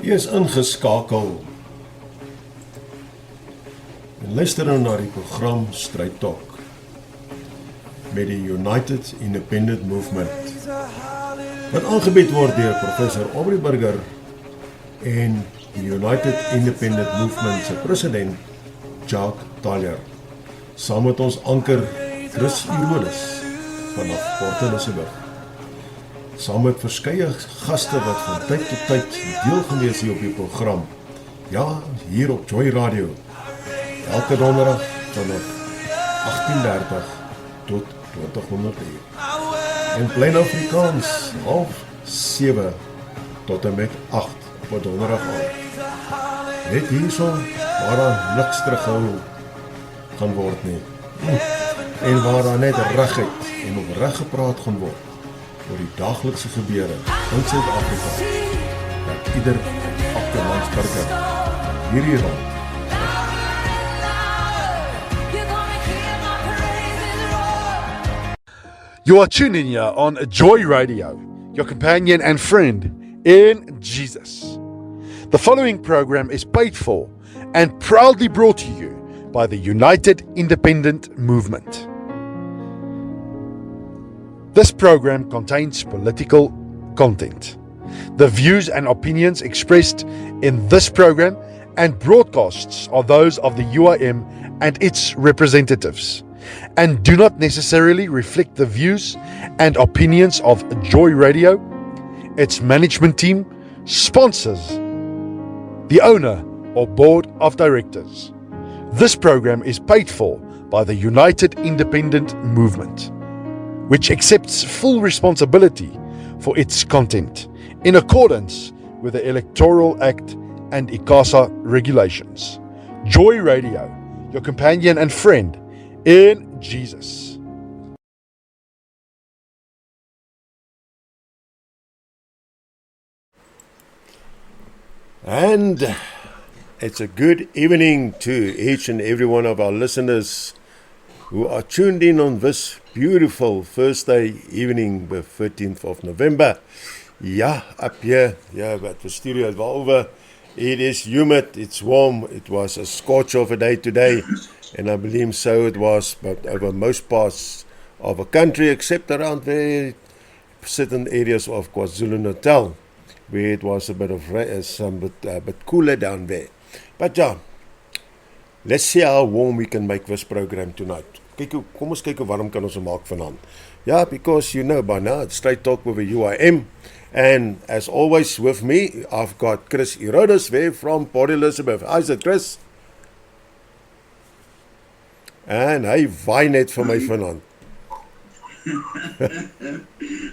Jy is ingeskakel en luister nou na die program Straight Talk met die United Independent Movement wat aangebied word deur professor Aubrey en die United Independent Movement se president Jacques saam met ons anker Chris vanaf Port Elizabeth. Saam met verskeie gaste wat van tyd tot tyd deelgeneem het op die program. Ja, hier op Joy Radio. Elke donderdag vanaf 18:30 tot 20:00 uur. En plain Afrikaans, 6:30 tot en met 8 op 'n donderdag aand. Net hierso waar daar niks terughou gaan word nie. En waar daar net regheid en opreg gepraat gaan word oor die daaglikse gebeure in Suid-Afrika, dat ieder Afrikaansburger hierdie rond. You are tuning here on Joy Radio, your companion and friend in Jesus. The following program is paid for and proudly brought to you by the United Independent Movement. This program contains political content. The views and opinions expressed in this program and broadcasts are those of the UIM and its representatives, and do not necessarily reflect the views and opinions of Joy Radio, its management team, sponsors, the owner or board of directors. This program is paid for by the United Independent Movement, which accepts full responsibility for its content in accordance with the Electoral Act and ICASA regulations. Joy Radio, your companion and friend in Jesus. And it's a good evening to each and every one of our listeners who are tuned in on this beautiful Thursday evening, the 13th of November. Yeah, up here, at the studio at Valve, it is humid, it's warm, it was a scorch of a day today, and I believe so it was, but over most parts of the country, except around very certain areas of KwaZulu-Natal, where it was a bit of bit cooler down there. But yeah, let's see how warm we can make this program tonight. Kom ons kyk hoe warm kan ons maak vanaand. Yeah, because you know by now, it's Straight Talk with the UIM. And as always with me, I've got Chris there from Port Elizabeth. How's it, Chris? En hy waai net vir my vanaand.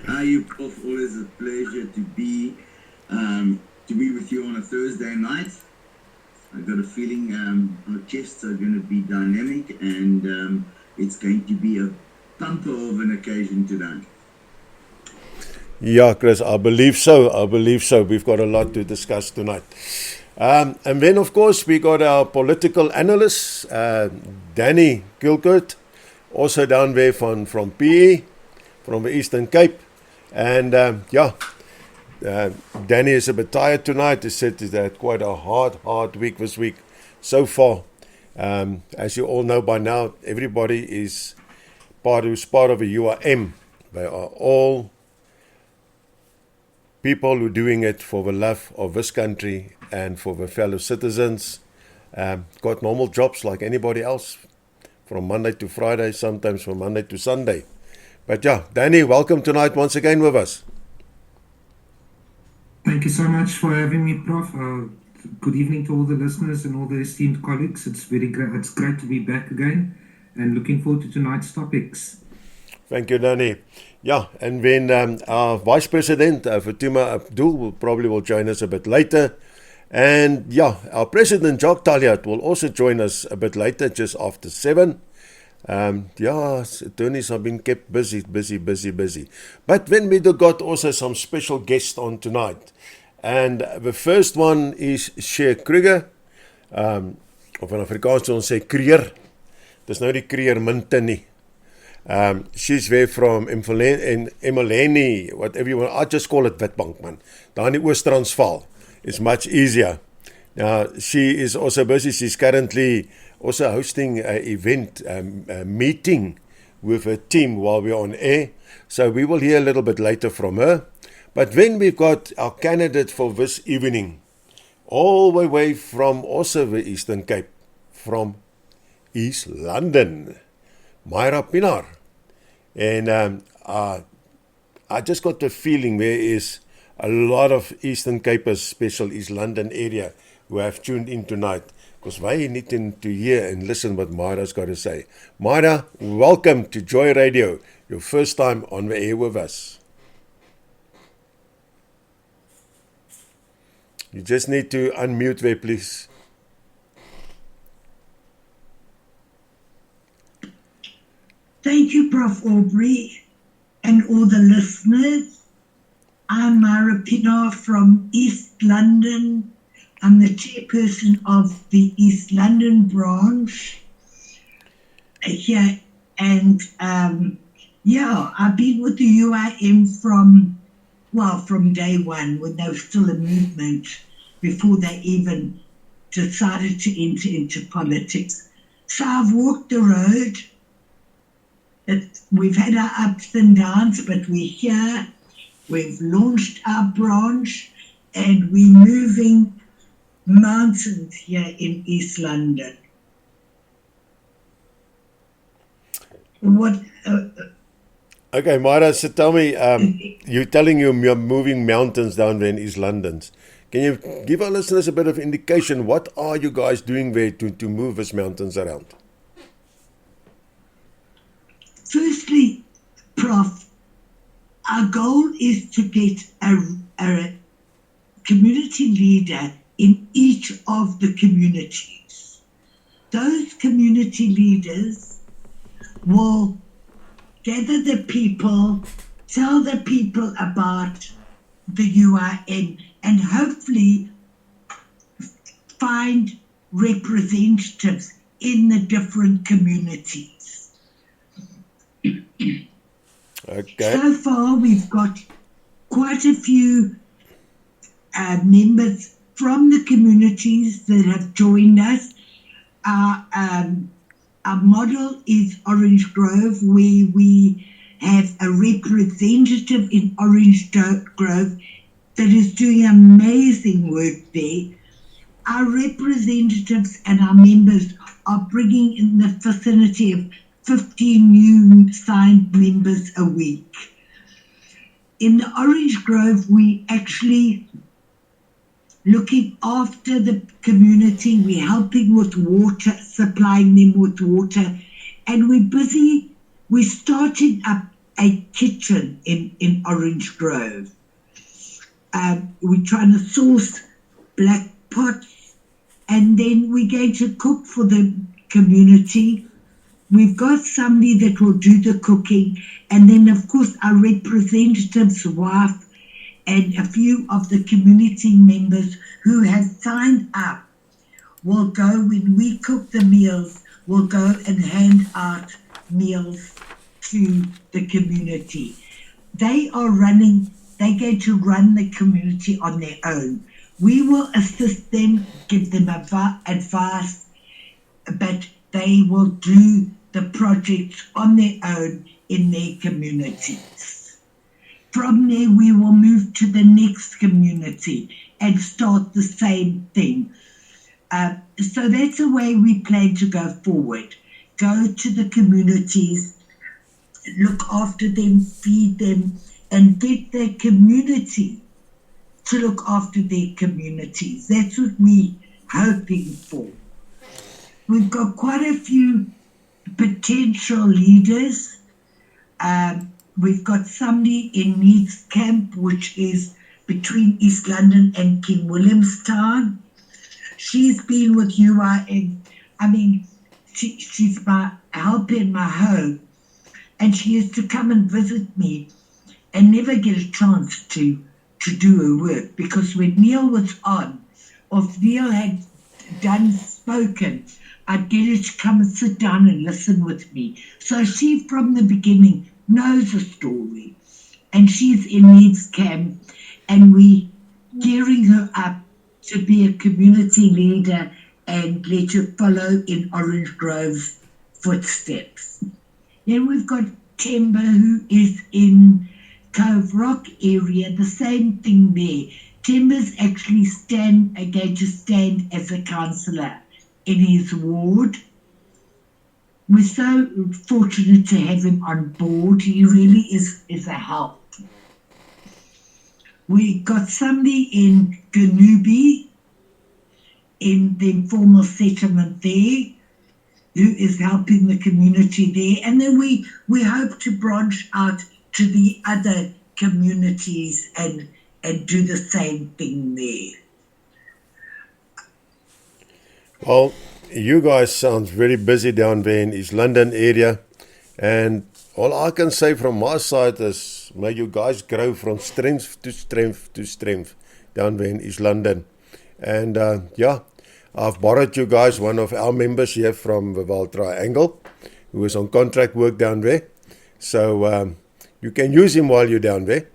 Hi, you both. Always a pleasure to be with you on a Thursday night. I've got a feeling our guests are going to be dynamic, and it's going to be a thumper of an occasion tonight. Yeah, Chris, I believe so. We've got a lot to discuss tonight. And then, of course, we got our political analyst, Danny Gilkert, also down there from PE, from the Eastern Cape. And Danny is a bit tired tonight. He said he's had quite a hard week this week so far. As you all know by now, everybody is who's part of a UIM. They are all people who are doing it for the love of this country and for the fellow citizens. Got normal jobs like anybody else, from Monday to Friday, sometimes from Monday to Sunday. But yeah, Danny, welcome tonight once again with us. Thank you so much for having me, Prof. Good evening to all the listeners and all the esteemed colleagues. It's great to be back again, and looking forward to tonight's topics. Thank you, Danny. Yeah, and then our Vice President, Fatuma Abdul, will join us a bit later. And yeah, our President, Jacques will also join us a bit later, just after 7. Attorneys have been kept busy. But then we got also some special guests on tonight. And the first one is Shea Kruger, of in Afrikaans ons sê Kruger. Dis nou die Kruger munte nie. She's there from Emeleni, whatever you want. I just call it Witbank, man. Daar in die Oos-Transvaal. is much easier. Now, she is also busy. She's currently also hosting an event, a meeting with a team while we're on air. So we will hear a little bit later from her. But then we've got our candidate for this evening, all the way from also the Eastern Cape, from East London, Myra Pinar. And I just got the feeling there is a lot of Eastern Capers, special East London area, who have tuned in tonight, because we need to hear and listen what Myra's got to say. Myra, welcome to Joy Radio, your first time on the air with us. You just need to unmute there, please. Thank you, Prof. Aubrey, and all the listeners. I'm Myra Pinar from East London. I'm the chairperson of the East London branch here. And I've been with the UIM from day one, when they were still a movement, before they even decided to enter into politics. So I've walked the road. We've had our ups and downs, but we're here. We've launched our branch, and we're moving mountains here in East London. Okay, Myra, so tell me, you're telling you're moving mountains down there in East London. Can you give our listeners a bit of indication, what are you guys doing there to move these mountains around? Firstly, Prof, our goal is to get a community leader in each of the communities. Those community leaders will gather the people, tell the people about the UIM, and hopefully find representatives in the different communities. Okay. So far, we've got quite a few members from the communities that have joined us. Our model is Orange Grove, where we have a representative in Orange Grove that is doing amazing work there. Our representatives and our members are bringing in the vicinity of 15 new signed members a week. In the Orange Grove, we actually looking after the community, we're helping with water, supplying them with water, and we're starting up a kitchen in Orange Grove. We're trying to source black pots, and then we're going to cook for the community. We've got somebody that will do the cooking, and then of course our representative's wife and a few of the community members who have signed up will go, when we cook the meals, will go and hand out meals to the community. They're going to run the community on their own. We will assist them, give them advice, but they will do the projects on their own in their communities. From there, we will move to the next community and start the same thing. So that's the way we plan to go forward. Go to the communities, look after them, feed them, and get their community to look after their communities. That's what we're hoping for. We've got quite a few potential leaders. We've got somebody in Needs Camp, which is between East London and King Williamstown. She's been with UIM. I mean, she's my helper in my home, and she used to come and visit me and never get a chance to do her work, because when Neil was on, or if Neil had spoken, I'd get her to come and sit down and listen with me. So she, from the beginning, knows the story, and she's in Needs Camp, and we gearing her up to be a community leader and let you follow in Orange Grove's footsteps. Then we've got Temba, who is in Cove Rock area, the same thing there. Temba's actually going to stand as a councillor in his ward. We're so fortunate to have him on board. He really is a help. We got somebody in Ganubi, in the informal settlement there, who is helping the community there. And then we hope to branch out to the other communities and do the same thing there. Well, you guys sound very busy down there in East London area, and all I can say from my side is may you guys grow from strength to strength to strength down there in East London. And I've borrowed you guys one of our members here from the Val Triangle, who is on contract work down there. So you can use him while you're down there.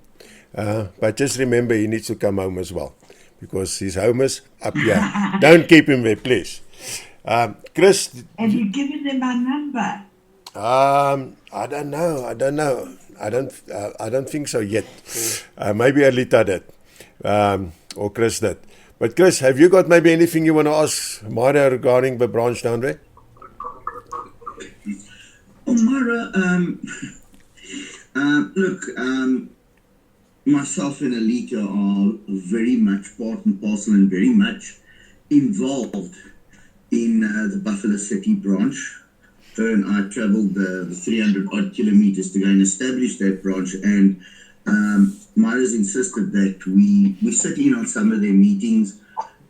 But just remember, he needs to come home as well, because his home is up here. Don't keep him there, please. Chris, have you given them our number? I don't know. I don't think so yet. Maybe Alita did, or Chris did. But Chris, have you got maybe anything you want to ask Mara regarding the branch down there? Mara, look, myself and Alita are very much part and parcel and very much involved in the Buffalo City branch. Her and I travelled the 300 odd kilometres to go and establish that branch, and Myra's insisted that we sit in on some of their meetings.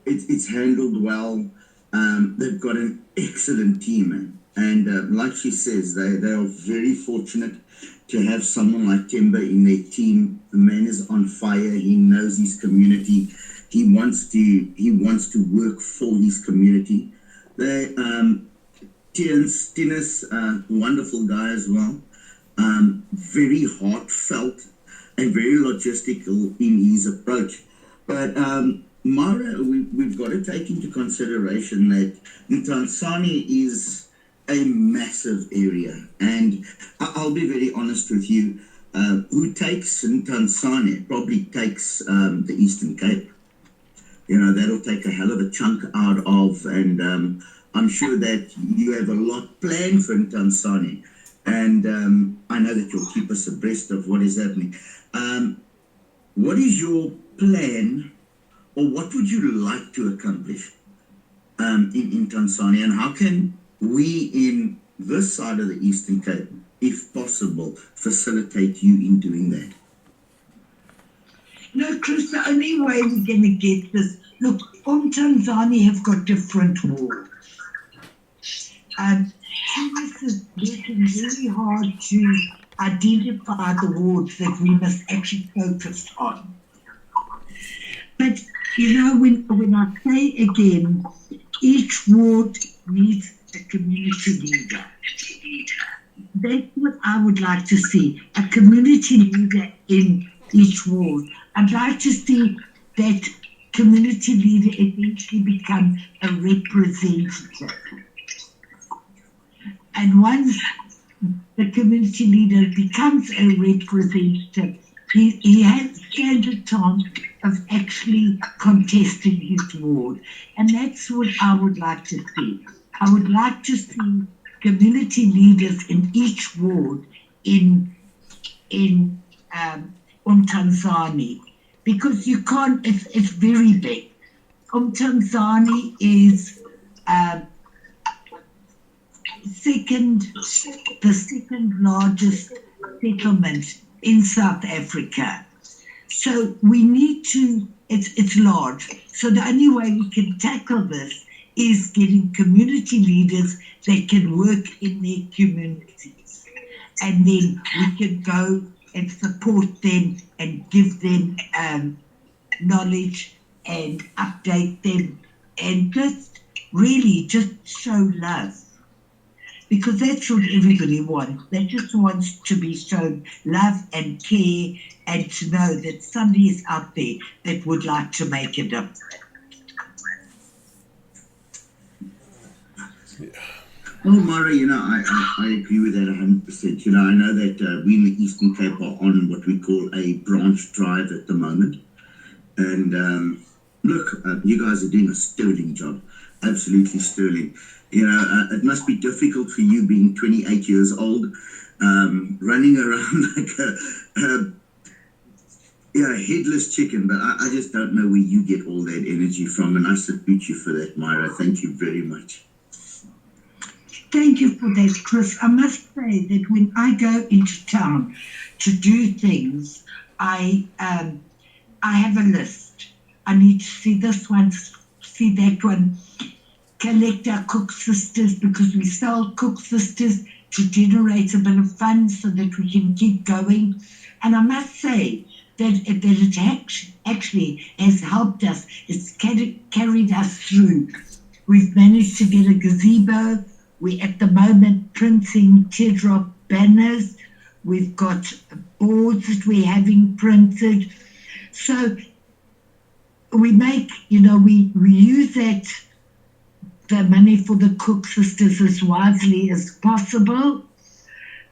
It's handled well. They've got an excellent team, and like she says, they are very fortunate to have someone like Temba in their team. The man is on fire. He knows his community. He wants to work for his community. Tinus, wonderful guy as well. Very heartfelt and very logistical in his approach. But Mara, we've got to take into consideration that Ntansani is a massive area, and I'll be very honest with you. Who takes Ntansani probably takes the Eastern Cape. You know, that'll take a hell of a chunk out of, and I'm sure that you have a lot planned for Ntansani, and I know that you'll keep us abreast of what is happening. What is your plan, or what would you like to accomplish in Tanzania, and how can we in this side of the Eastern Cape, if possible, facilitate you in doing that? No, Chris, the only way we're going to get this, look, Tanzania have got different wards. Tunis is working very hard to identify the wards that we must actually focus on. But, you know, when I say again, each ward needs a community leader. That's what I would like to see, a community leader in each ward. I'd like to see that community leader eventually become a representative. And once the community leader becomes a representative, he has a chance of actually contesting his ward. And that's what I would like to see. I would like to see community leaders in each ward in Tanzania, because you can't, it's very big. Tanzania is the second largest settlement in South Africa. So we need to, it's large. So the only way we can tackle this is getting community leaders that can work in their communities. And then we can go and support them and give them knowledge and update them and just show love. Because that's what everybody wants. They just want to be shown love and care and to know that somebody is out there that would like to make a difference. Well, Mara, I agree with that 100%. I know that we in the Eastern Cape are on what we call a branch drive at the moment. And look, you guys are doing a sterling job. Absolutely sterling. It must be difficult for you being 28 years old, running around like a headless chicken. But I just don't know where you get all that energy from. And I salute you for that, Myra. Thank you very much. Thank you for that, Chris. I must say that when I go into town to do things, I have a list. I need to see this one, see that one, collect our Cook Sisters, because we sell Cook Sisters to generate a bit of funds so that we can keep going. And I must say that it actually has helped us. It's carried us through. We've managed to get a gazebo. We're at the moment printing teardrop banners. We've got boards that we're having printed. So we make, we use the money for the Cook Sisters as wisely as possible.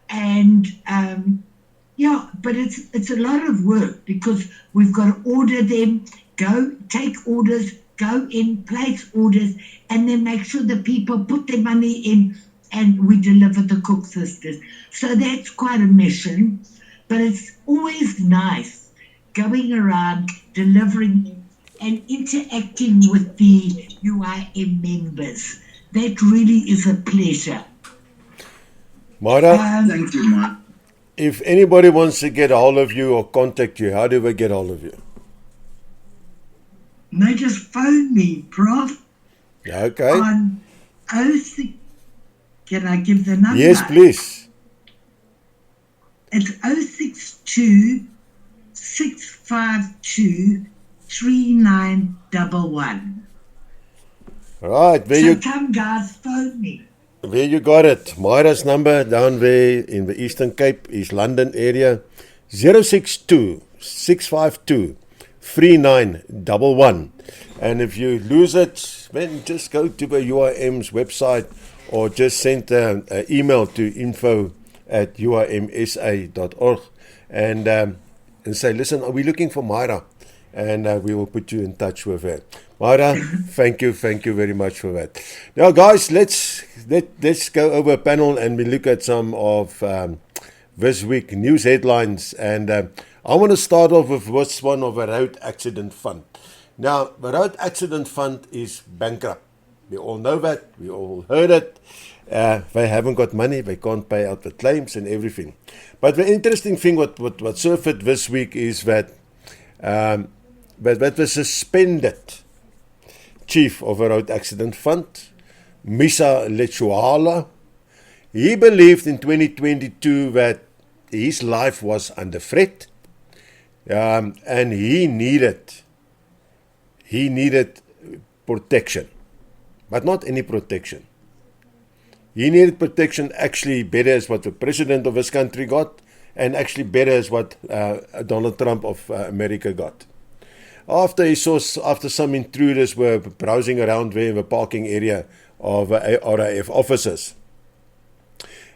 And but it's a lot of work, because we've got to order them, go take orders, go in, place orders, and then make sure the people put their money in and we deliver the Cook Sisters. So that's quite a mission, but it's always nice going around delivering and interacting with the UIM members. That really is a pleasure. Myra, Thank you, Myra. if anybody wants to get a hold of you or contact you, how do we get a hold of you? They just phone me, Prof. Okay. On 06. Can I give the number? Yes, please. It's 062 652 3911. Right, So come, guys, phone me. where you got it. Myra's number down there in the Eastern Cape, East London area, 062 652 3911. And if you lose it, then just go to the UIM's website or just send an email to info@uimsa.org and say, listen, are we looking for Myra? And we will put you in touch with her. Myra, thank you very much for that. Now, guys, let's go over a panel and we look at some of this week news headlines. And I want to start off with this one of a road accident fund. Now, the road accident fund is bankrupt. We all know that. We all heard it. They haven't got money. They can't pay out the claims and everything. But the interesting thing what surfaced this week is that the suspended chief of a road accident fund, Misa Lechuala, he believed in 2022 that his life was under threat, and he needed protection, but not any protection. He needed protection actually better as what the president of his country got, and actually better as what Donald Trump of America got. After some intruders were browsing around there in the parking area of RAF officers,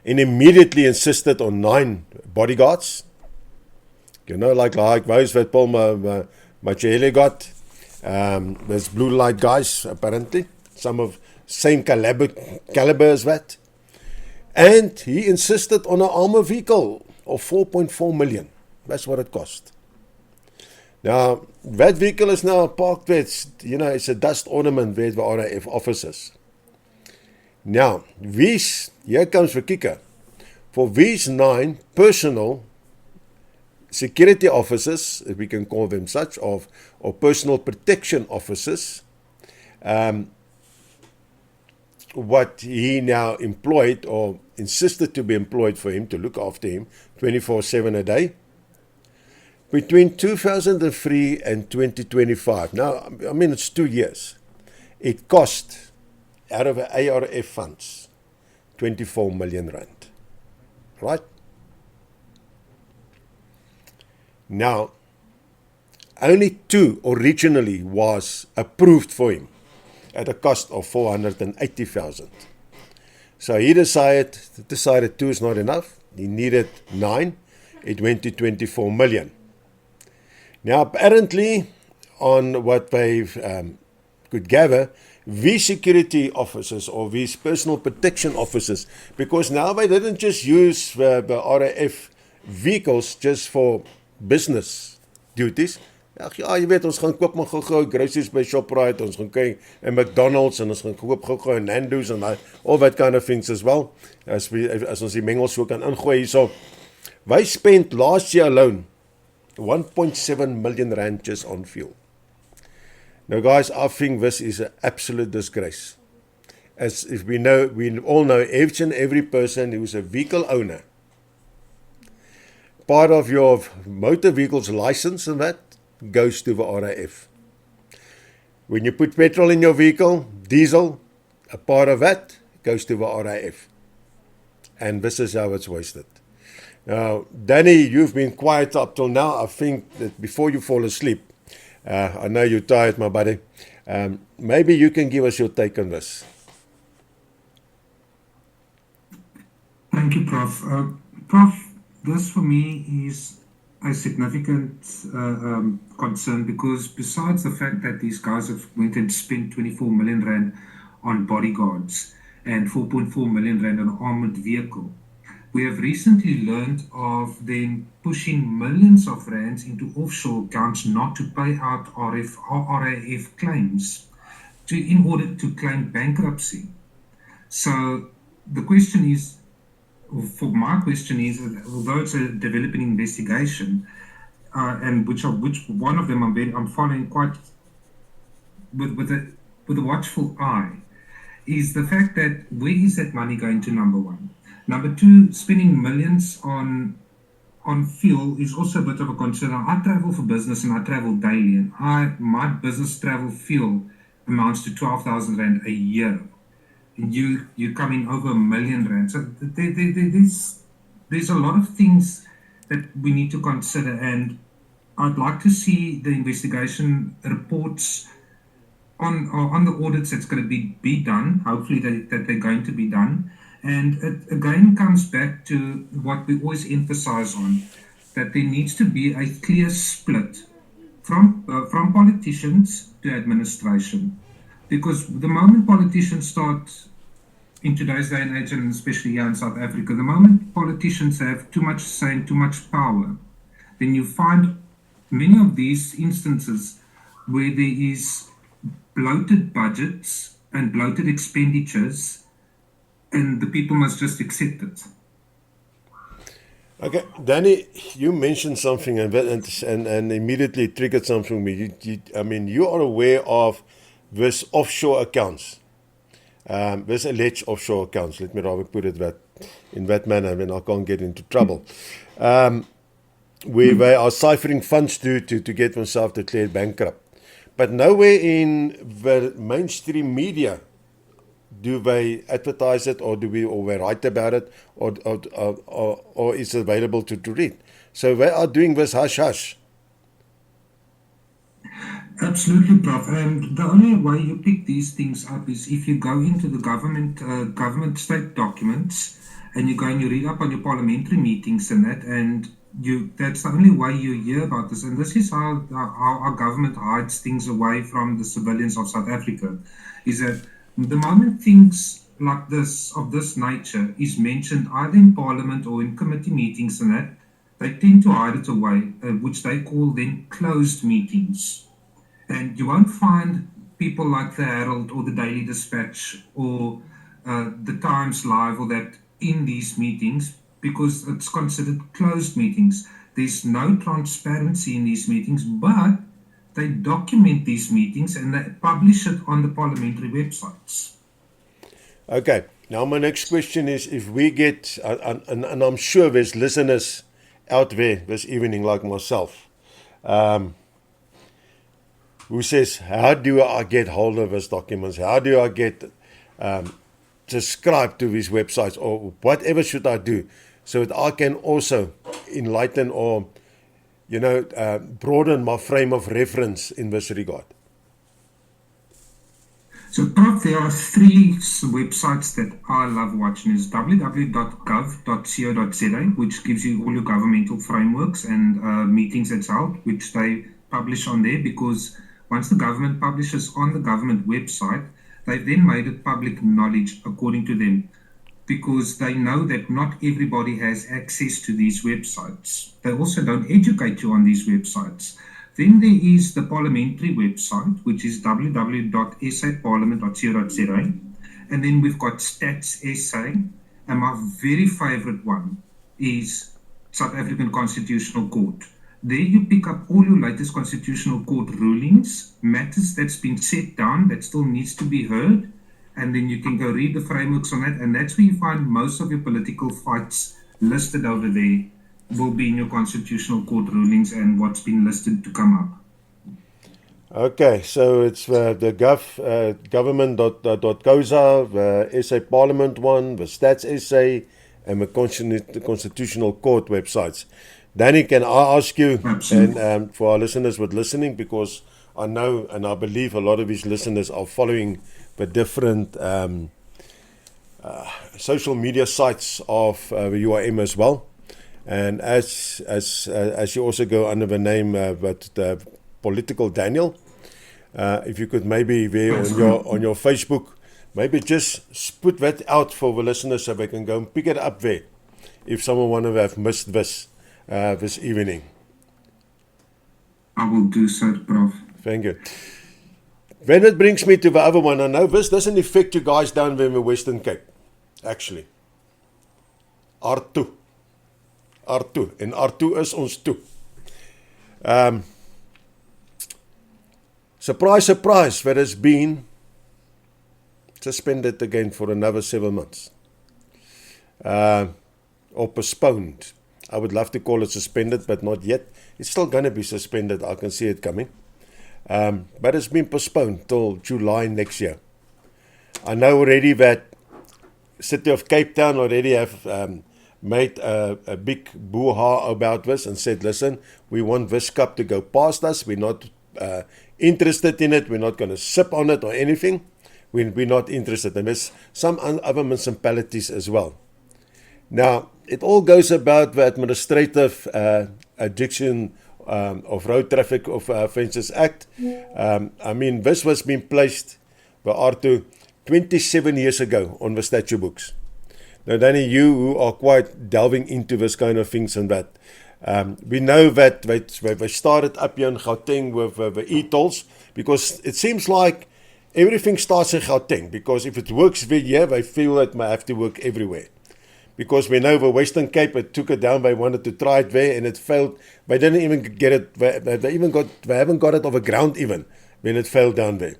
and immediately insisted on 9 bodyguards, like those that Paul Machele got, there's blue light guys apparently, some of same caliber as that, and he insisted on an armored vehicle of 4.4 million. That's what it cost. Now, that vehicle is now parked there. It's a dust ornament there with RAF officers. Now, here comes the kicker. For these 9 personal security officers, if we can call them such, or personal protection officers, what he now employed or insisted to be employed for him to look after him 24/7 a day, between 2003 and 2025. Now, I mean, it's 2 years. It cost, out of the ARF funds, 24 million rand. Right? Now, only 2 originally was approved for him at a cost of 480,000. So he decided 2 is not enough. He needed 9. It went to 24 million. Now, apparently, on what they could gather, these security officers or these personal protection officers, because now they didn't just use the RAF vehicles just for business duties. Ag ja, jy weet, ons gaan koop maar gou-gou groceries by Shoprite, ons gaan kyk in McDonald's en ons gaan koop gou-gou Nando's en all that kind of things as well, as ons die mengels so kan ingooi hierso. Wij spent last year alone 1.7 million rand just on fuel. Now guys, I think this is an absolute disgrace. As if we all know each and every person who is a vehicle owner, part of your motor vehicle's license and that goes to the RAF. When you put petrol in your vehicle, diesel, a part of that goes to the RAF. And this is how it's wasted. Now, Danny, you've been quiet up till now. I think that before you fall asleep, I know you're tired, my buddy. Maybe you can give us your take on this. Thank you, Prof. Prof, this for me is a significant concern, because besides the fact that these guys have went and spent 24 million rand on bodyguards and 4.4 million rand on an armored vehicle, we have recently learned of them pushing millions of rands into offshore accounts not to pay out RAF claims in order to claim bankruptcy. So the question is, my question is, although it's a developing investigation, and which one of them I'm following quite with a watchful eye, is the fact that where is that money going to, number one? Number two, spending millions on fuel is also a bit of a concern. I travel for business and I travel daily, and my business travel fuel amounts to 12,000 rand a year. And you're coming over 1 million rand. So there's a lot of things that we need to consider, and I'd like to see the investigation reports on the audits that's going to be done. Hopefully that they're going to be done. And it again comes back to what we always emphasize on, that there needs to be a clear split from politicians to administration. Because the moment politicians start, in today's day and age, and especially here in South Africa, the moment politicians have too much say and too much power, then you find many of these instances where there is bloated budgets and bloated expenditures, and the people must just accept it. Okay, Danny, you mentioned something and immediately triggered something me. You are aware of this offshore accounts, this alleged offshore accounts. Let me rather put it in that manner, when I can't get into trouble. Where they are ciphering funds to get themselves declared bankrupt. But nowhere in the mainstream media do they advertise it, or they write about it, or it's available to read. So they are doing this hush-hush. Absolutely, Prof. And the only way you pick these things up is if you go into the government state documents, and you go and you read up on your parliamentary meetings and that, and that's the only way you hear about this. And this is how our government hides things away from the civilians of South Africa, is that the moment things like this, of this nature, is mentioned either in Parliament or in committee meetings and that, they tend to hide it away, which they call then closed meetings. And you won't find people like the Herald or the Daily Dispatch or the Times Live or that in these meetings, because it's considered closed meetings. There's no transparency in these meetings, but they document these meetings and they publish it on the parliamentary websites. Okay, now my next question is, if we get, and I'm sure there's listeners out there this evening like myself, who says, how do I get hold of these documents? How do I get subscribe to these websites, or whatever should I do so that I can also enlighten or broaden my frame of reference in this regard? So, Prof, there are three websites that I love watching. Is www.gov.co.za, which gives you all your governmental frameworks and meetings that's held, which they publish on there, because once the government publishes on the government website, they've then made it public knowledge according to them, because they know that not everybody has access to these websites. They also don't educate you on these websites. Then there is the parliamentary website, which is www.saparliament.co.za. And then we've got Stats SA. And my very favorite one is South African Constitutional Court. There you pick up all your latest Constitutional Court rulings, matters that's been set down that still needs to be heard. And then you can go read the frameworks on that. And that's where you find most of your political fights listed over there. Will be in your Constitutional Court rulings and what's been listed to come up. Okay, so it's the government.coza, the SA Parliament one, the Stats SA, and the Constitutional Court websites. Danny, can I ask you, Absolutely. and for our listeners with listening, because I know and I believe a lot of these listeners are following the different social media sites of the UIM as well. And as you also go under the name, but Political Daniel, if you could maybe there on your Facebook, maybe just put that out for the listeners so they can go and pick it up there. If someone want to have missed this evening, I will do so, Prof. Thank you. Then it brings me to the other one. I know this doesn't affect you guys down there in the Western Cape, actually. R2. En R2 is ons toe. Surprise, surprise, that has been suspended again for another 7 months. Or postponed. I would love to call it suspended, but not yet. It's still going to be suspended. I can see it coming. But it's been postponed till July next year. I know already that City of Cape Town already have made a big boo-ha about this and said, listen, we want this cup to go past us. We're not interested in it. We're not going to sip on it or anything. We're not interested. And there's some other municipalities as well. Now, it all goes about the Administrative Addiction of Road Traffic Offences Act. I mean, this was being placed by R2 27 years ago on the statute books. Now, Danny, you who are quite delving into this kind of things and that, we know that they started up here in Gauteng with the e-tolls, because it seems like everything starts in Gauteng, because if it works here, they feel it might have to work everywhere. Because we know the Western Cape, it took it down, they wanted to try it there and it failed. They didn't even get it, they haven't got it off the ground even when it fell down there.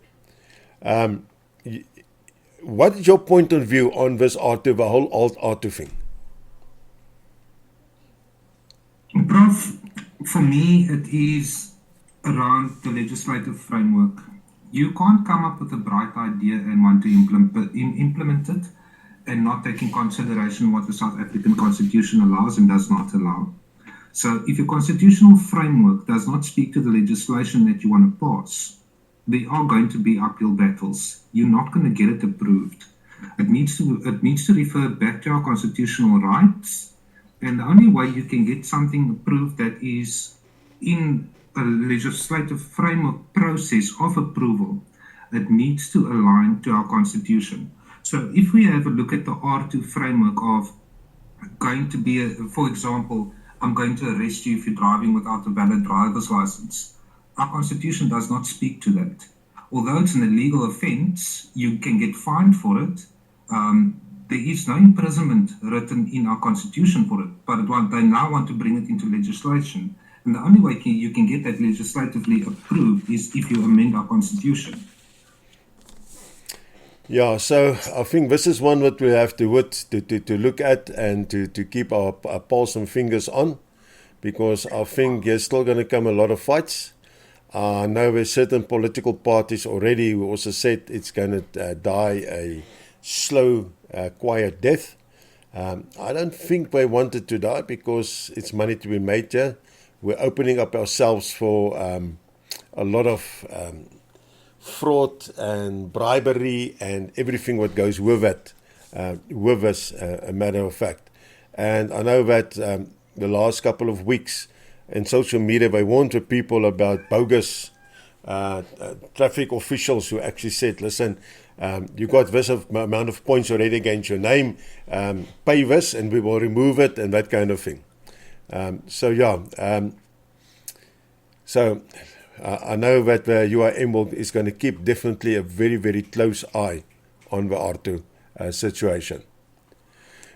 What is your point of view on this R2, the whole alt R2 thing? Prof, for me, it is around the legislative framework. You can't come up with a bright idea and want to implement it and not take in consideration what the South African Constitution allows and does not allow. So if your constitutional framework does not speak to the legislation that you want to pass, there are going to be uphill battles. You're not going to get it approved. It needs to refer back to our constitutional rights, and the only way you can get something approved that is in a legislative framework process of approval, it needs to align to our constitution. So if we have a look at the R2 framework of going to be, for example, I'm going to arrest you if you're driving without a valid driver's license. Our constitution does not speak to that. Although it's an illegal offense, you can get fined for it. There is no imprisonment written in our constitution for it, but they now want to bring it into legislation. And the only way you can get that legislatively approved is if you amend our constitution. Yeah, so I think this is one that we have to look at and to keep our pulse and fingers on, because I think there's still going to come a lot of fights. I know there's certain political parties already who also said it's going to die a slow, quiet death. I don't think they want it to die because it's money to be made here. We're opening up ourselves for a lot of fraud and bribery and everything what goes with it, with us, a matter of fact. And I know that the last couple of weeks in social media, they warned the people about bogus traffic officials who actually said, listen, you got this amount of points already against your name, pay this and we will remove it, and that kind of thing. I know that the UIM is going to keep definitely a very, very close eye on the R2 situation.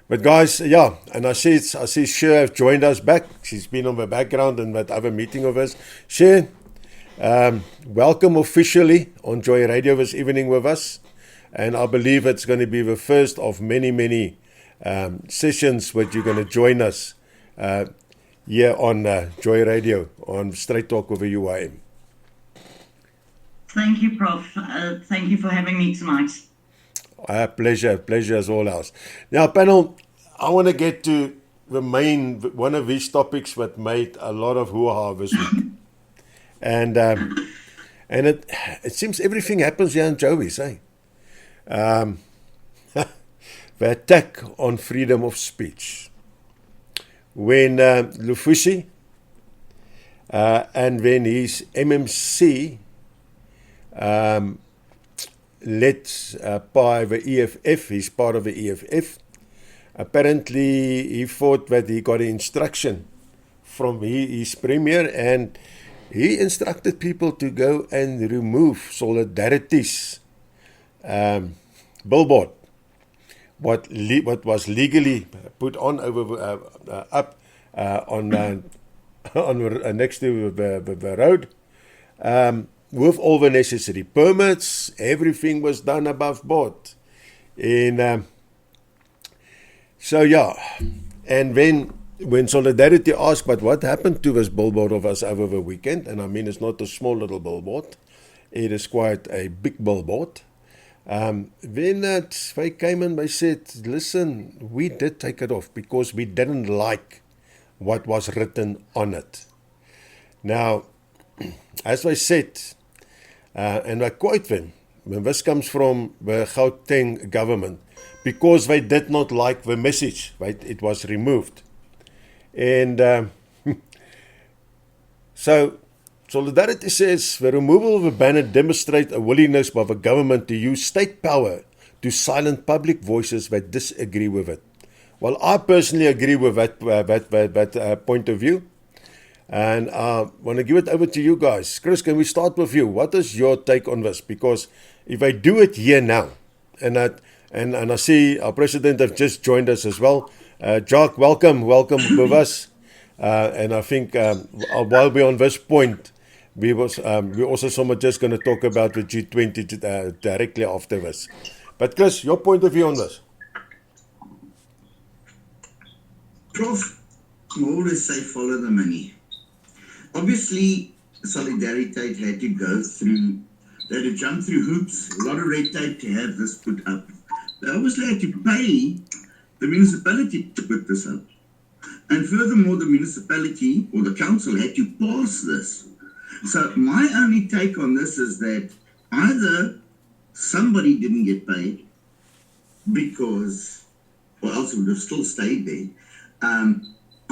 But guys, yeah, and I see Cher have joined us back. She's been on the background in that other meeting of us. Cher, welcome officially on Joy Radio this evening with us. And I believe it's going to be the first of many, many sessions where you're going to join us here on Joy Radio, on Straight Talk with the UIM. Thank you, Prof. Thank you for having me tonight. Pleasure as all ours. Now, panel, I want to get to the main, one of these topics that made a lot of hoo-ha this week. And it seems everything happens here in Joey's, eh? The attack on freedom of speech. When Lufusi and when his MMC led by the EFF, he's part of the EFF, apparently he thought that he got an instruction from his premier, and he instructed people to go and remove Solidarity's billboard, what was legally put on over up on next to the road, with all the necessary permits. Everything was done above board, and and when Solidarity asked, but what happened to this billboard of us over the weekend? And I mean, it's not a small little billboard; it is quite a big billboard. Then they came and they said, listen, we did take it off because we didn't like what was written on it. Now, as I said, and I quote them, when this comes from the Gauteng government, because they did not like the message, right? It was removed. And so Solidarity says the removal of the banner demonstrates a willingness by the government to use state power to silence public voices that disagree with it. Well, I personally agree with that point of view. And I want to give it over to you guys. Chris, can we start with you? What is your take on this? Because if I do it here now, and I see our president have just joined us as well. Jacques, welcome with us. And I think while we're on this point, we also somewhat just going to talk about the G20 directly after this. But Chris, your point of view on this? Prof, I always say follow the money. Obviously, Solidarity had to go through, they had to jump through hoops, a lot of red tape to have this put up. They obviously had to pay the municipality to put this up. And furthermore, the municipality or the council had to pass this. So my only take on this is that either somebody didn't get paid because, or else it would have still stayed there.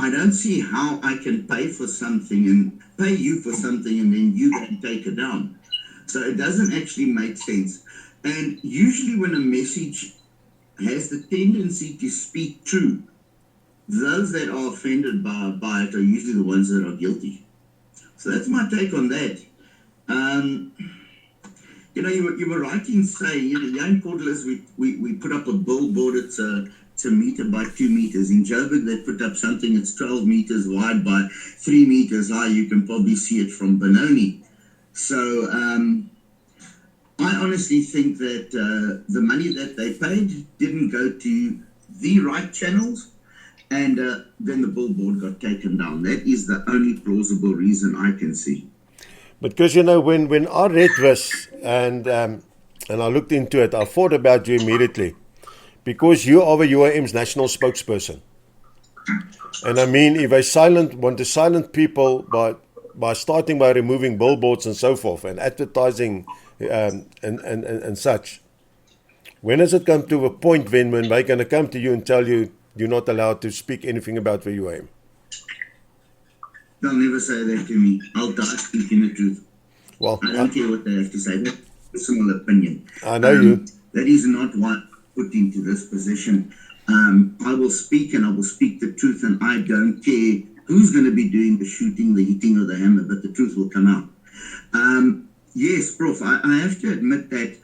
I don't see how I can pay for something and pay you for something and then you can take it down. So it doesn't actually make sense. And usually when a message has the tendency to speak true, those that are offended by it are usually the ones that are guilty. So that's my take on that. You were right in saying, young Cordless, we put up a billboard, it's a meter by 2 meters. In Joburg, they put up something that's 12 meters wide by 3 meters high. You can probably see it from Benoni. So I honestly think that the money that they paid didn't go to the right channels, and then the billboard got taken down. That is the only plausible reason I can see. Because, when I read this and I looked into it, I thought about you immediately. Because you are the UIM's national spokesperson. And I mean, if they want to silence people by starting by removing billboards and so forth and advertising and such. When does it come to a point when they're going to come to you and tell you you're not allowed to speak anything about the UIM? They'll never say that to me. I'll die speaking the truth. Well, I don't care what they have to say. That's a personal opinion. I know you. That is not why I'm put into this position. I will speak and I will speak the truth, and I don't care who's going to be doing the shooting, the hitting, or the hammer, but the truth will come out. Yes, Prof, I have to admit that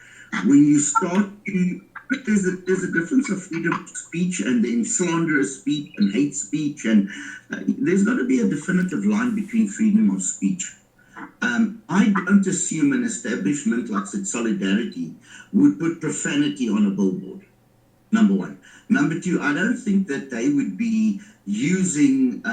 when you start to, there's a difference of freedom of speech and then slanderous speech and hate speech, and there's got to be a definitive line between freedom of speech. I don't assume an establishment like Solidarity would put profanity on a billboard, number one. Number two, I don't think that they would be using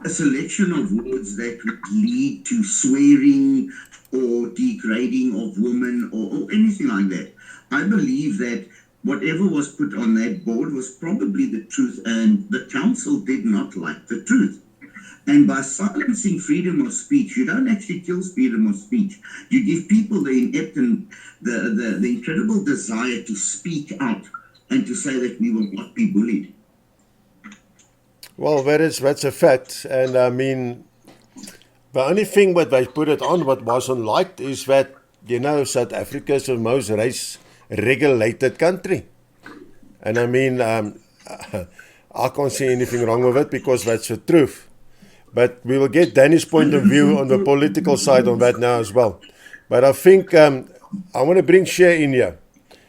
a selection of words that would lead to swearing or degrading of women or anything like that. I believe that whatever was put on that board was probably the truth, and the council did not like the truth. And by silencing freedom of speech, you don't actually kill freedom of speech. You give people the inept and the incredible desire to speak out and to say that we will not be bullied. Well, that's a fact. And I mean, the only thing that they put it on what wasn't liked is that, South Africa is the most race-regulated country. And I mean, I can't see anything wrong with it because that's the truth. But we will get Danny's point of view on the political side on that now as well. But I think I want to bring Cher in here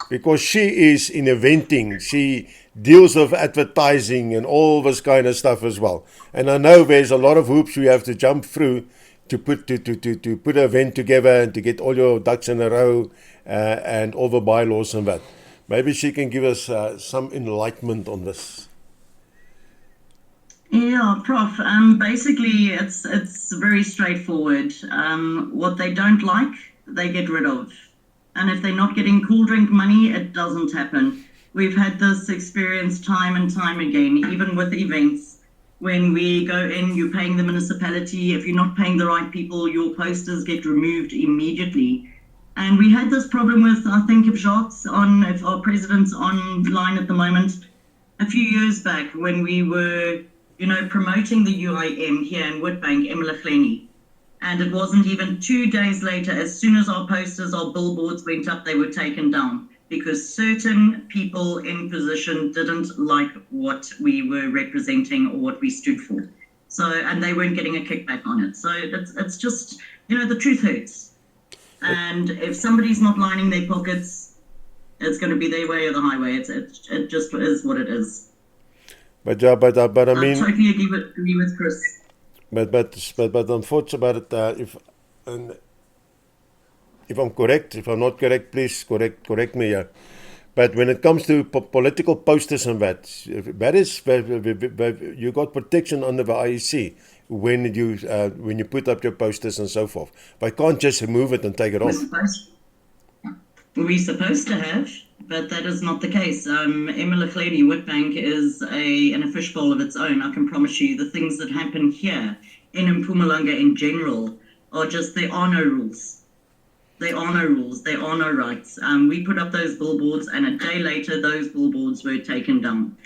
because she is in eventing. She deals with advertising and all this kind of stuff as well. And I know there's a lot of hoops we have to jump through to put an event together and to get all your ducks in a row and all the bylaws and that. Maybe she can give us some enlightenment on this. Yeah, Prof. Basically, it's very straightforward. What they don't like, they get rid of. And if they're not getting cool drink money, it doesn't happen. We've had this experience time and time again, even with events. When we go in, you're paying the municipality. If you're not paying the right people, your posters get removed immediately. And we had this problem with, I think, if Jacques if our president's online at the moment, a few years back when we were promoting the UIM here in Witbank, Blignaut. And it wasn't even 2 days later, as soon as our posters, our billboards went up, they were taken down because certain people in position didn't like what we were representing or what we stood for. So, and they weren't getting a kickback on it. So it's just, the truth hurts. And if somebody's not lining their pockets, it's going to be their way or the highway. It just is what it is. But I mean, I totally agree with Chris. But unfortunately, if I'm correct, if I'm not correct, please correct me here. But when it comes to political posters and that is you got protection under the IEC when you put up your posters and so forth. But I can't just remove it and take it off. We're supposed to have, but that is not the case. Blignaut Witbank is an a fishbowl of its own. I can promise you the things that happen here in Mpumalanga in general are just, there are no rules. There are no rules. There are no rights. We put up those billboards and a day later those billboards were taken down.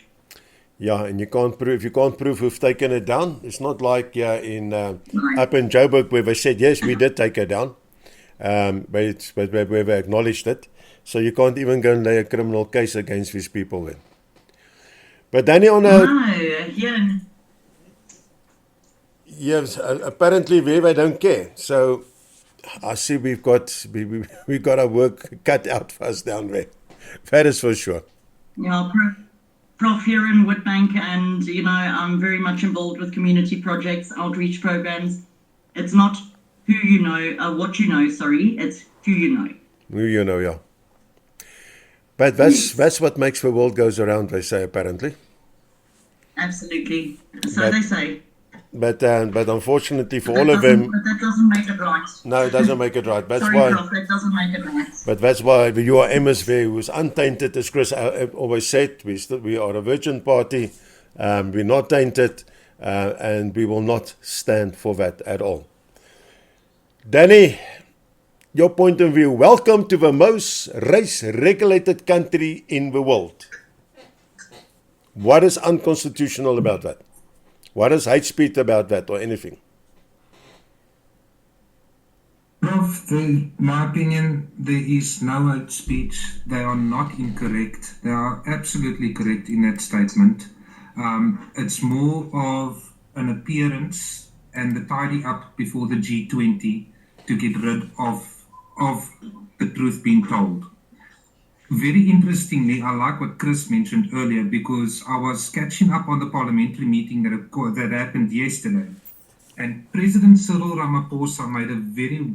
Yeah, and you can't prove who've taken it down. It's not like up in Joburg where they said, yes, we did take it down. But we acknowledged it. So you can't even go and lay a criminal case against these people then. But Danny, yes, apparently they don't care. So I see we've got our work cut out for us down there. That is for sure. Yeah, Prof here in Witbank, and I'm very much involved with community projects, outreach programs. It's not who you know, what you know, it's who you know. Who you know, yeah. But that's what makes the world goes around, they say, apparently. Absolutely. So they say. But unfortunately for all of them... But that doesn't make it right. No, it doesn't make it right. That's Sorry, why, Prof, that doesn't make it right. But that's why the UIM is there, who's untainted, as Chris always said. We are a virgin party. We're not tainted, and we will not stand for that at all. Danny, your point of view. Welcome to the most race-regulated country in the world. What is unconstitutional about that? What is hate speech about that or anything? Prof, in my opinion, there is no hate speech. They are not incorrect. They are absolutely correct in that statement. It's more of an appearance and the tidy up before the G20 to get rid of the truth being told. Very interestingly, I like what Chris mentioned earlier because I was catching up on the parliamentary meeting that happened yesterday. And President Cyril Ramaphosa made a very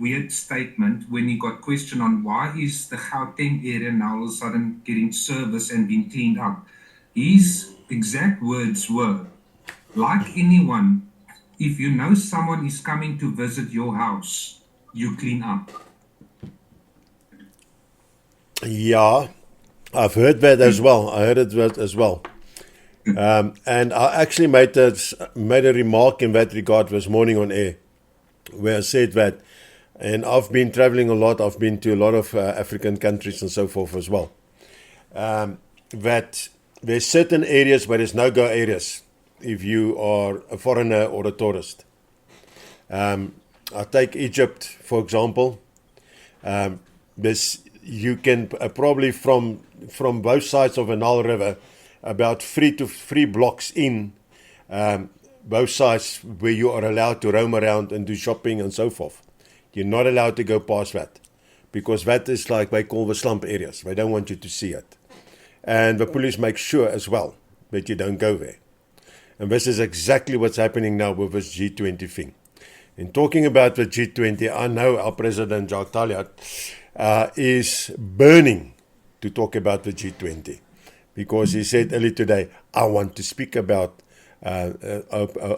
weird statement when he got questioned on why is the Gauteng area now all of a sudden getting service and being cleaned up. His exact words were, like anyone, if you know someone is coming to visit your house, you clean up. Yeah, I've heard that as well. I heard it as well. And I actually made a remark in that regard this morning on air, where I said that, and I've been traveling a lot, I've been to a lot of African countries and so forth as well, that there's certain areas where there's no-go areas if you are a foreigner or a tourist. I take Egypt, for example. You can probably from both sides of the Nile River, about 3 blocks in, both sides where you are allowed to roam around and do shopping and so forth. You're not allowed to go past that because that is like they call the slump areas. They don't want you to see it. And the police make sure as well that you don't go there. And this is exactly what's happening now with this G20 thing. In talking about the G20, I know our President Jacques is burning to talk about the G20 because he said earlier today, I want to speak about our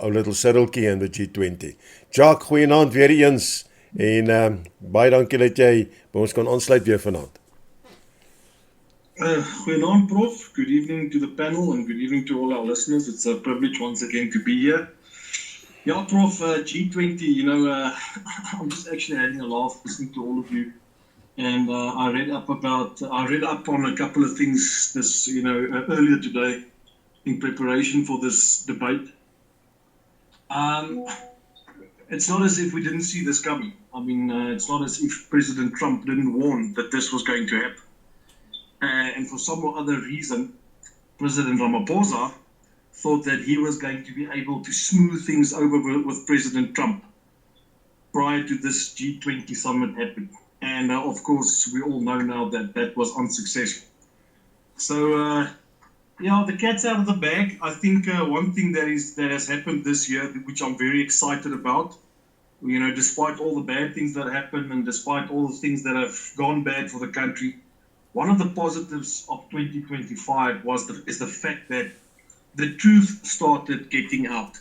little cirkeltjie in the G20. Jacques, goeienaand weer eens en baie dankie dat jy by ons kan aansluit weer vanaand. Goeienaand, Prof. Good evening to the panel and good evening to all our listeners. It's a privilege once again to be here. Yeah, Prof, G20, I'm just actually having a laugh listening to all of you. And I read up on a couple of things this, earlier today in preparation for this debate. It's not as if we didn't see this coming. I mean, it's not as if President Trump didn't warn that this was going to happen. And for some or other reason, President Ramaphosa thought that he was going to be able to smooth things over with President Trump prior to this G20 summit happening. And of course, we all know now that that was unsuccessful. So, the cat's out of the bag. I think one thing that has happened this year, which I'm very excited about, despite all the bad things that happened and despite all the things that have gone bad for the country, one of the positives of 2025 is the fact that the truth started getting out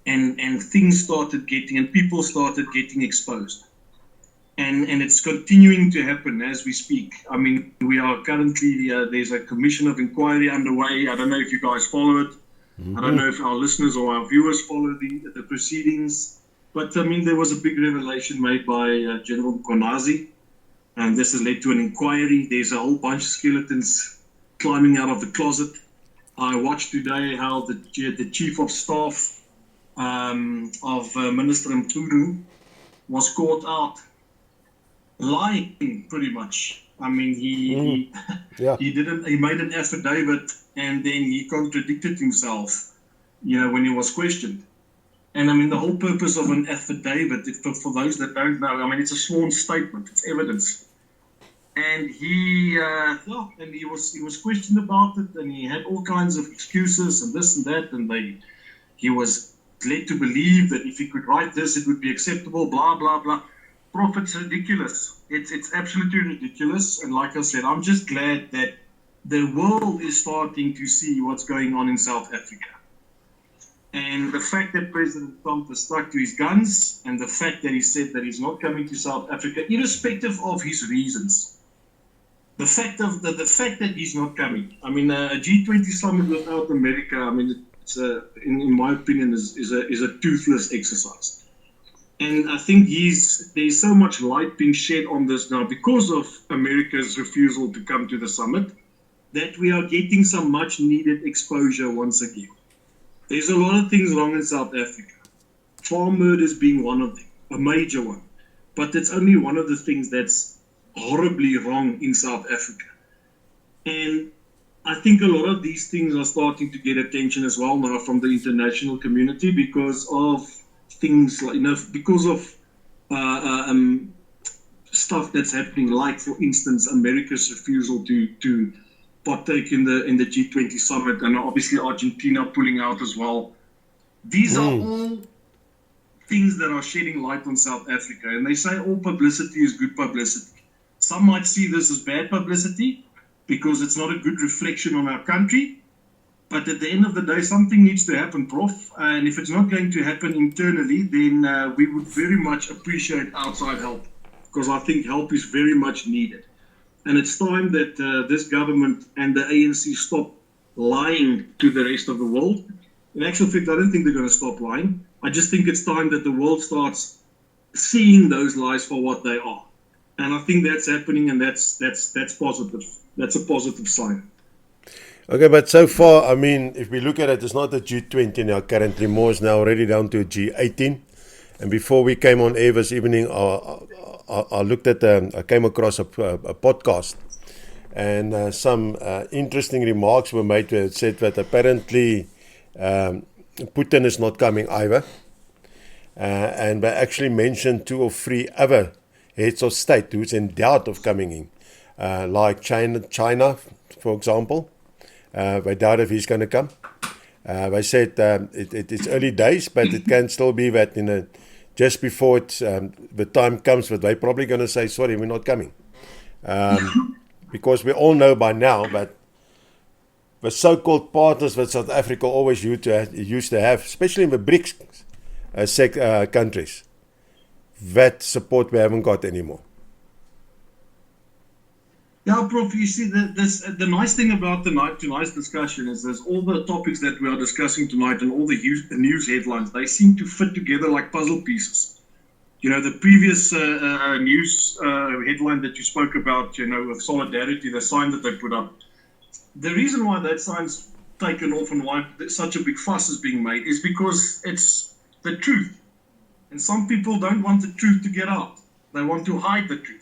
and things started getting, and people started getting exposed. And it's continuing to happen as we speak. I mean, we are currently, there's a commission of inquiry underway. I don't know if you guys follow it. Mm-hmm. I don't know if our listeners or our viewers follow the proceedings. But, I mean, there was a big revelation made by General Mkonazi. And this has led to an inquiry. There's a whole bunch of skeletons climbing out of the closet. I watched today how the chief of staff of Minister Mtulu was caught out lying, pretty much. I mean, he made an affidavit and then he contradicted himself, when he was questioned. And I mean, the whole purpose of an affidavit, for those that don't know, I mean, it's a sworn statement, it's evidence. And he was questioned about it, and he had all kinds of excuses and this and that, and he was led to believe that if he could write this, it would be acceptable, blah, blah, blah. Prof, it's ridiculous. It's absolutely ridiculous. And like I said, I'm just glad that the world is starting to see what's going on in South Africa. And the fact that President Trump has stuck to his guns, and the fact that he said that he's not coming to South Africa, irrespective of his reasons. The fact that he's not coming. I mean, a G20 summit without America, I mean, it's in my opinion, is a toothless exercise. And I think there's so much light being shed on this now because of America's refusal to come to the summit, that we are getting some much needed exposure once again. There's a lot of things wrong in South Africa. Farm murders being one of them, a major one. But it's only one of the things that's horribly wrong in South Africa. And I think a lot of these things are starting to get attention as well now from the international community because of things like, because of stuff that's happening, like, for instance, America's refusal to partake in the G20 summit, and obviously Argentina pulling out as well. These are all things that are shedding light on South Africa, and they say all publicity is good publicity. Some might see this as bad publicity because it's not a good reflection on our country, but at the end of the day, something needs to happen, Prof. And if it's not going to happen internally, then we would very much appreciate outside help, because I think help is very much needed. And it's time that this government and the ANC stop lying to the rest of the world. In actual fact, I don't think they're going to stop lying. I just think it's time that the world starts seeing those lies for what they are. And I think that's happening, and that's positive. That's a positive sign. Okay, but so far, I mean, if we look at it, it's not a G20 now currently, more is now already down to a G18. And before we came on air this evening, I looked at, I came across a podcast, and some interesting remarks were made where it said that apparently Putin is not coming either. And they actually mentioned 2 or 3 other heads of state who's in doubt of coming in, like China, for example. They doubt if he's going to come. They said it's early days, but it can still be that just before the time comes, that they're probably going to say, sorry, we're not coming. Because we all know by now that the so-called partners that South Africa always used to have, especially in the BRICS countries, that support we haven't got anymore. Yeah, Prof, you see, the nice thing about tonight's discussion is there's all the topics that we are discussing tonight and all the news headlines, they seem to fit together like puzzle pieces. The previous news headline that you spoke about, of solidarity, the sign that they put up, the reason why that sign's taken off and why such a big fuss is being made is because it's the truth. And some people don't want the truth to get out. They want to hide the truth.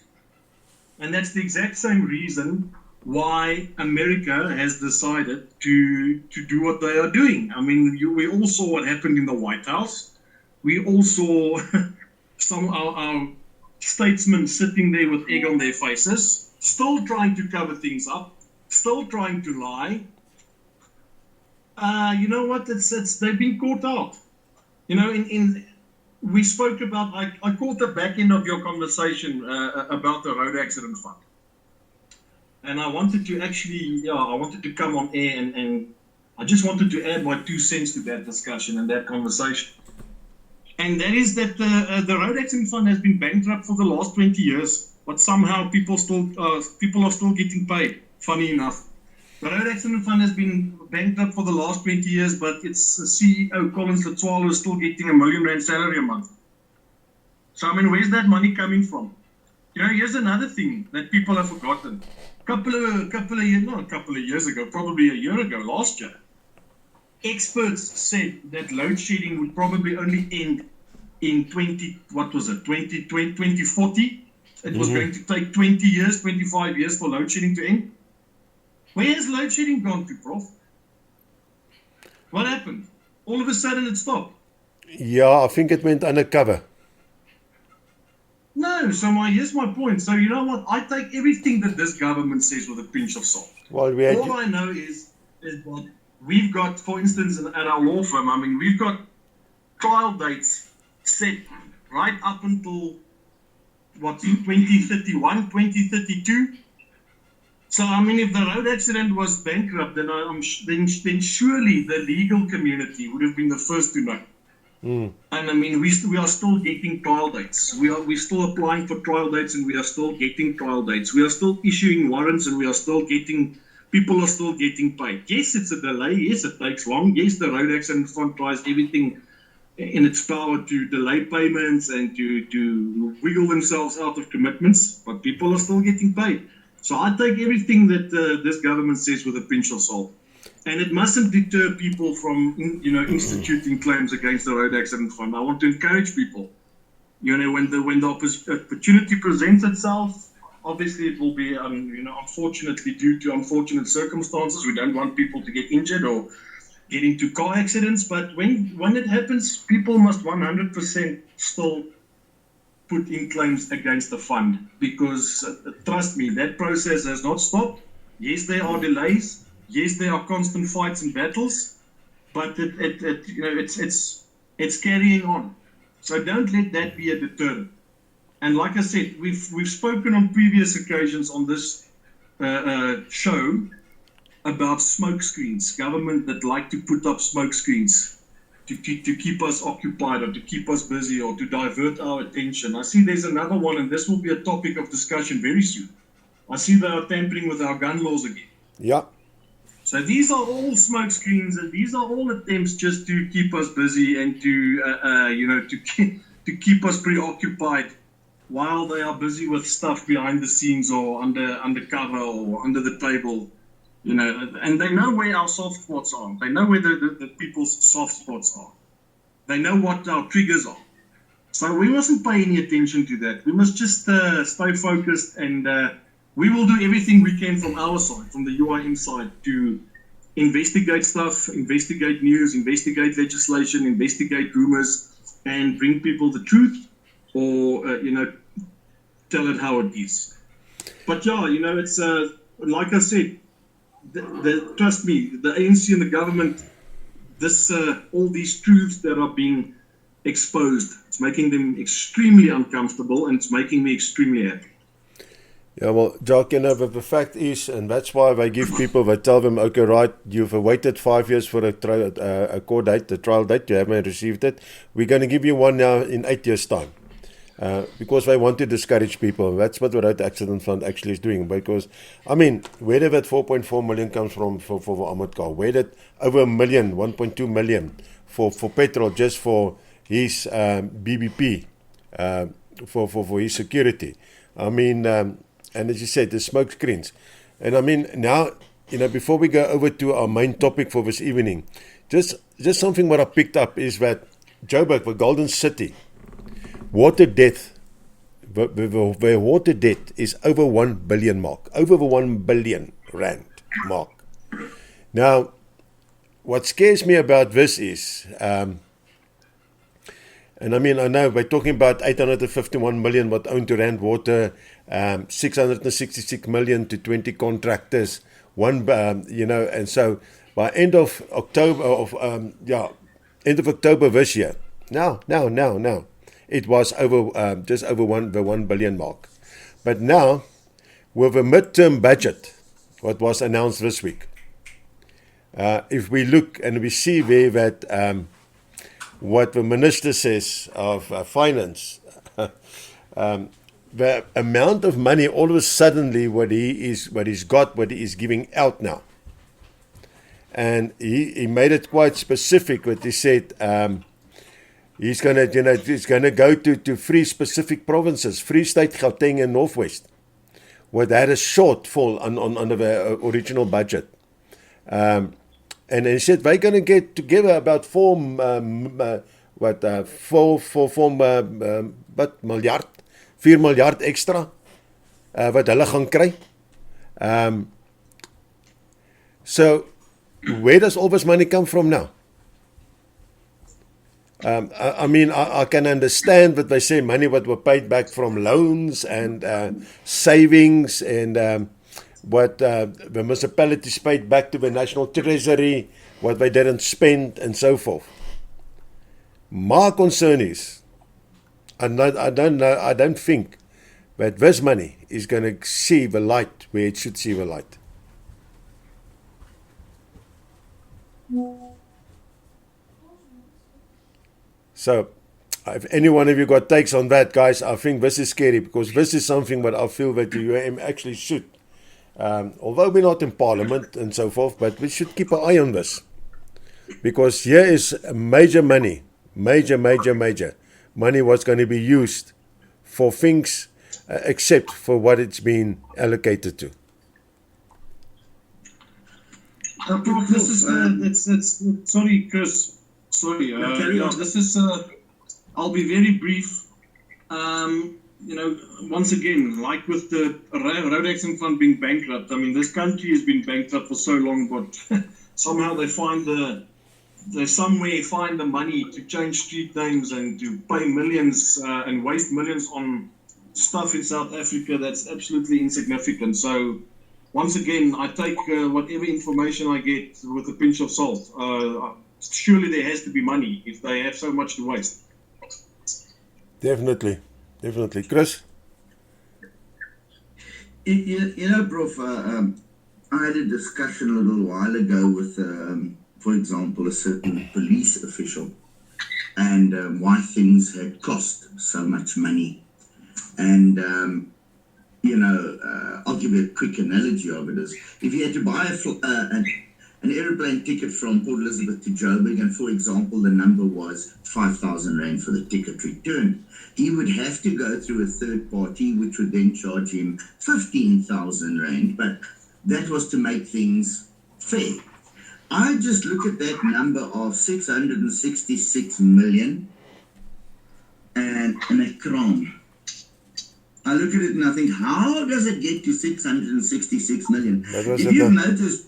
And that's the exact same reason why America has decided to do what they are doing. I mean, we all saw what happened in the White House. We all saw some of our statesmen sitting there with egg on their faces, still trying to cover things up, still trying to lie. You know what? They've been caught out. We spoke about, I caught the back end of your conversation about the road accident fund. And I wanted to I wanted to come on air and I just wanted to add my 2 cents to that discussion and that conversation. And that is that the road accident fund has been bankrupt for the last 20 years, but somehow people are still getting paid, funny enough. The road accident fund has been bankrupt for the last 20 years, but its CEO, Collins Letswalo, is still getting R1 million salary a month. So, I mean, where's that money coming from? Here's another thing that people have forgotten. Couple of years ago, probably a year ago, last year, experts said that load shedding would probably only end in 2040. It was going to take 20 years, 25 years for load shedding to end. Where has load shedding gone to, Prof? What happened? All of a sudden it stopped. Yeah, I think it went undercover. No, so here's my point. So you know what? I take everything that this government says with a pinch of salt. Well, all I know is what we've got, for instance, at our law firm, I mean, we've got trial dates set right up until, 2031, 2032? So, I mean, if the road accident was bankrupt, then then surely the legal community would have been the first to know. And I mean, we are still getting trial dates. We're still applying for trial dates, and we are still getting trial dates. We are still issuing warrants, and people are still getting paid. Yes, it's a delay. Yes, it takes long. Yes, the road accident fund tries everything in its power to delay payments and to wiggle themselves out of commitments, but people are still getting paid. So I take everything that this government says with a pinch of salt. And it mustn't deter people from, instituting claims against the Road Accident Fund. I want to encourage people. When the opportunity presents itself, obviously it will be, unfortunately due to unfortunate circumstances. We don't want people to get injured or get into car accidents. But when it happens, people must 100% still put in claims against the fund, because trust me, that process has not stopped. Yes, there are delays. Yes, there are constant fights and battles, but it's carrying on. So don't let that be a deterrent. And like I said, we've spoken on previous occasions on this show about smoke screens. Government that like to put up smoke screens to keep us occupied or to keep us busy or to divert our attention. I see there's another one, and this will be a topic of discussion very soon. I see they are tampering with our gun laws again. Ja. So these are all smoke screens, and these are all attempts just to keep us busy and to keep us preoccupied while they are busy with stuff behind the scenes or undercover or under the table. And they know where our soft spots are. They know where the people's soft spots are. They know what our triggers are. So we mustn't pay any attention to that. We must just stay focused, and we will do everything we can from our side, from the UIM side, to investigate stuff, investigate news, investigate legislation, investigate rumors, and bring people the truth, or tell it how it is. But yeah, it's like I said, trust me, the ANC and the government, all these truths that are being exposed, it's making them extremely uncomfortable, and it's making me extremely happy. Yeah, well, Jacques, the fact is, and that's why they give people, they tell them, okay, right, you've waited 5 years for a court date, a trial date, you haven't received it. We're going to give you one now in 8 years' time. Because they want to discourage people. That's what the Road Accident Fund actually is doing. Because, where did that 4.4 million comes from for Ahmed Kar? Where did over 1 million, 1.2 million for petrol just for his BBP, for his security? And as you said, the smoke screens. And now, before we go over to our main topic for this evening, just something what I picked up is that Joburg, the Golden City, water debt, the water debt is over 1 billion mark, over the 1 billion rand mark. Now, what scares me about this is, I know we're talking about 851 million what owned to Rand Water, 666 million to 20 contractors, and so by end of October this year, now. It was over just over the 1 billion mark. But now, with a midterm budget, what was announced this week, if we look and we see there that what the minister says of finance, the amount of money all of a sudden what he's giving out now, and he made it quite specific. What he said. He's going to go to 3 specific provinces, Free State, Gauteng, and Northwest, where they had a shortfall under the original budget. And he said they're going to get together about 4 miljard extra wat hulle gaan kry. So where does all this money come from now? I can understand that they say money what were paid back from loans and savings and what the municipalities paid back to the National Treasury, what they didn't spend and so forth. My concern is, I don't think that this money is going to see the light where it should see the light. So, if any one of you got takes on that, guys, I think this is scary, because this is something that I feel that the UIM actually should, although we're not in Parliament and so forth, but we should keep an eye on this, because here is major money major money was going to be used for things except for what it's been allocated to. Prof, this is it's sorry, Chris. Sorry, this is. I'll be very brief. Once again, like with the Road Accident Fund being bankrupt, I mean, this country has been bankrupt for so long, but somehow they find the money to change street names and to pay millions and waste millions on stuff in South Africa that's absolutely insignificant. So, once again, I take whatever information I get with a pinch of salt. Surely there has to be money if they have so much to waste. Definitely. Chris? Prof, I had a discussion a little while ago with, for example, a certain police official and why things had cost so much money. And, I'll give you a quick analogy of it. Is if you had to buy an aeroplane ticket from Port Elizabeth to Joburg, and for example, the number was 5,000 Rand for the ticket return, he would have to go through a third party, which would then charge him 15,000 Rand, but that was to make things fair. I just look at that number of 666 million and a crown. I look at it and I think, how does it get to 666 million? If you've noticed,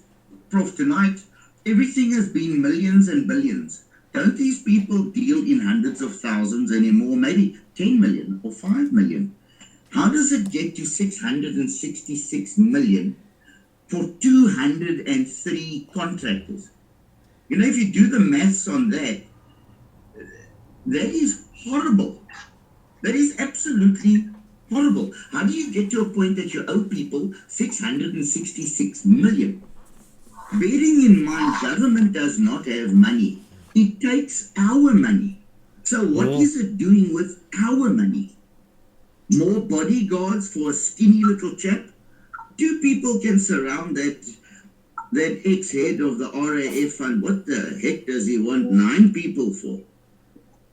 Prof, tonight, everything has been millions and billions. Don't these people deal in hundreds of thousands anymore? Maybe 10 million or 5 million. How does it get to 666 million for 203 contractors? If you do the maths on that, that is horrible. That is absolutely horrible. How do you get to a point that you owe people 666 million? Bearing in mind, government does not have money. It takes our money. So what is it doing with our money? More bodyguards for a skinny little chap? 2 people can surround that ex-head of the RAF fund. What the heck does he want 9 people for?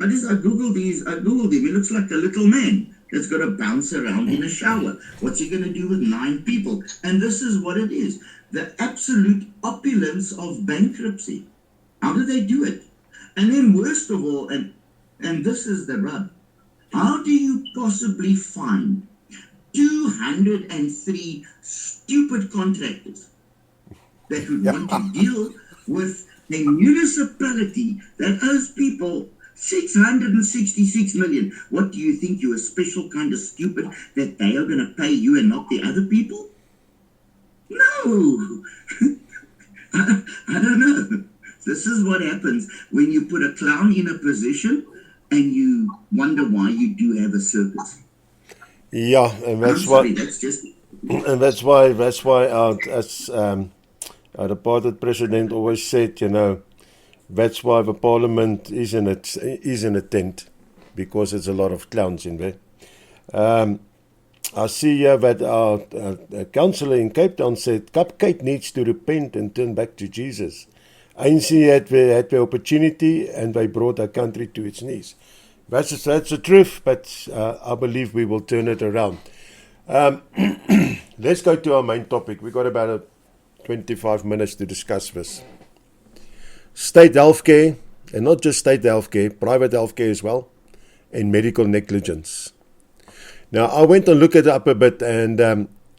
I googled him. He looks like a little man that's got to bounce around in a shower. What's he going to do with 9 people? And this is what it is. The absolute opulence of bankruptcy. How do they do it? And then worst of all, and this is the rub, how do you possibly find 203 stupid contractors that would want to deal with a municipality that owes people 666 million? What do you think? You're a special kind of stupid that they are going to pay you and not the other people? No. I don't know. This is what happens when you put a clown in a position and you wonder why you do have a circus. Yeah, and that's why our departed president always said, that's why the parliament is in a tent, because it's a lot of clowns in there. I see here that our councillor in Cape Town said Cape needs to repent and turn back to Jesus. ANC had the opportunity and they brought our country to its knees. That's the truth, but I believe we will turn it around. Let's go to our main topic. We've got about 25 minutes to discuss this. State healthcare, and not just state healthcare, private healthcare as well, and medical negligence. Now, I went and looked it up a bit, and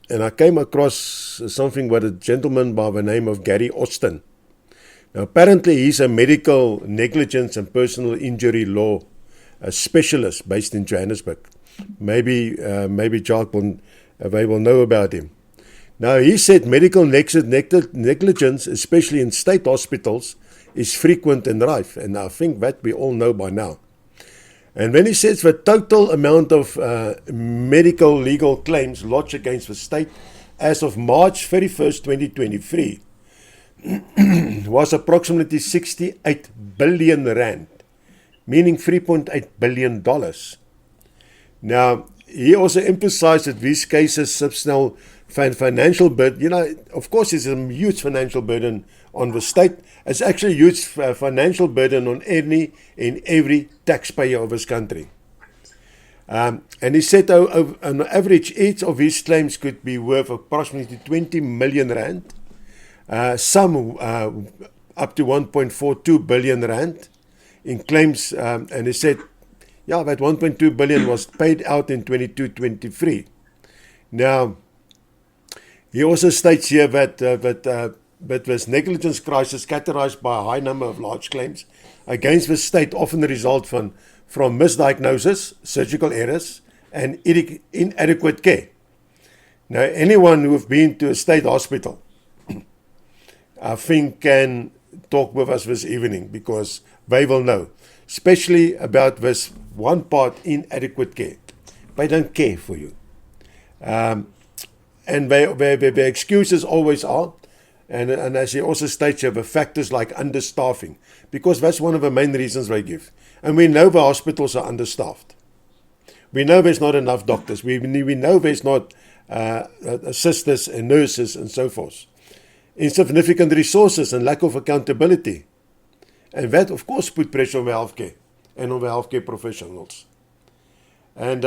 I came across something with a gentleman by the name of Gary Austin. Now, apparently, he's a medical negligence and personal injury law specialist based in Johannesburg. Maybe Jacques will know about him. Now, he said medical negligence, especially in state hospitals, is frequent and rife, and I think that we all know by now. And when he says the total amount of medical legal claims lodged against the state as of March 31st, 2023 was approximately 68 billion rand, meaning $3.8 billion. Now, he also emphasized that these cases substantial financial burden, of course, there's a huge financial burden on the state. It's actually a huge financial burden on any and every taxpayer of this country. And he said on average, each of his claims could be worth approximately 20 million rand, some up to 1.42 billion rand in claims. And he said, yeah, that 1.2 billion was paid out in 22-23. Now, he also states here that this negligence crisis characterized by a high number of large claims against the state often result from misdiagnosis, surgical errors, and inadequate care. Now, anyone who have been to a state hospital, I think, can talk with us this evening, because they will know, especially about this one part, inadequate care. They don't care for you. And their excuses always are, and as he also states here, the factors like understaffing, because that's one of the main reasons they give. And we know the hospitals are understaffed. We know there's not enough doctors. We know there's not sisters and nurses and so forth. Insignificant resources and lack of accountability. And that, of course, put pressure on the healthcare and on the healthcare professionals. And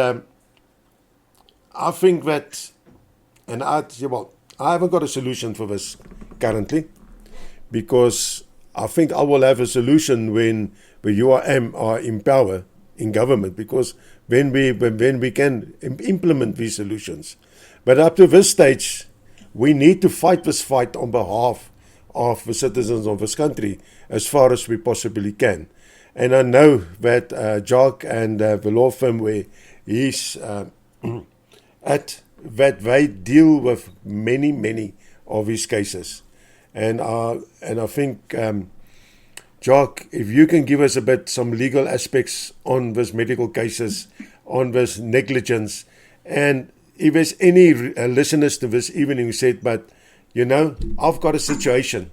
I think that, and I haven't got a solution for this currently, because I think I will have a solution when the UIM are in power in government, because when we can implement these solutions. But up to this stage, we need to fight this fight on behalf of the citizens of this country as far as we possibly can. And I know that Jacques and the law firm where he's at, that they deal with many of his cases. And I think, Jacques, if you can give us some legal aspects on this medical cases, on this negligence, and if there's any listeners to this evening who said, but, I've got a situation,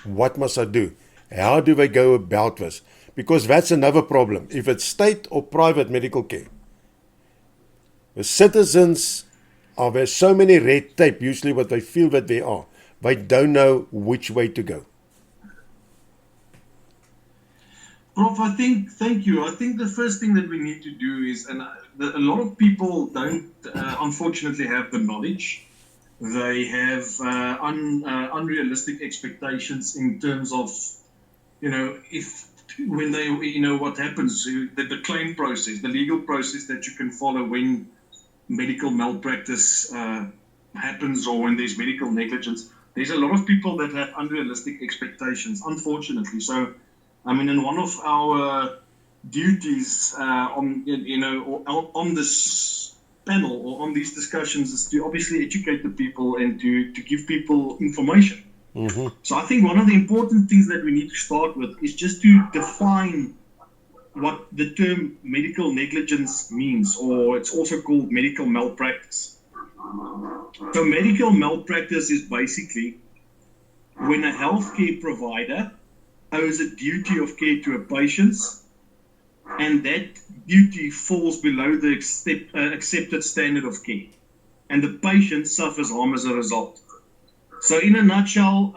what must I do? How do they go about this? Because that's another problem. If it's state or private medical care, the citizens there's so many red tape, usually what they feel that they are. They don't know which way to go. Prof, thank you. I think the first thing that we need to do is, and a lot of people don't, unfortunately, have the knowledge. They have unrealistic expectations in terms of, when they, what happens, the claim process, the legal process that you can follow when medical malpractice happens or when there's medical negligence. There's a lot of people that have unrealistic expectations, unfortunately. So, in one of our duties on this panel or on these discussions is to obviously educate the people and to give people information. Mm-hmm. So I think one of the important things that we need to start with is just to define what the term medical negligence means, or it's also called medical malpractice. So medical malpractice is basically when a healthcare provider owes a duty of care to a patient, and that duty falls below the accepted standard of care, and the patient suffers harm as a result. So in a nutshell,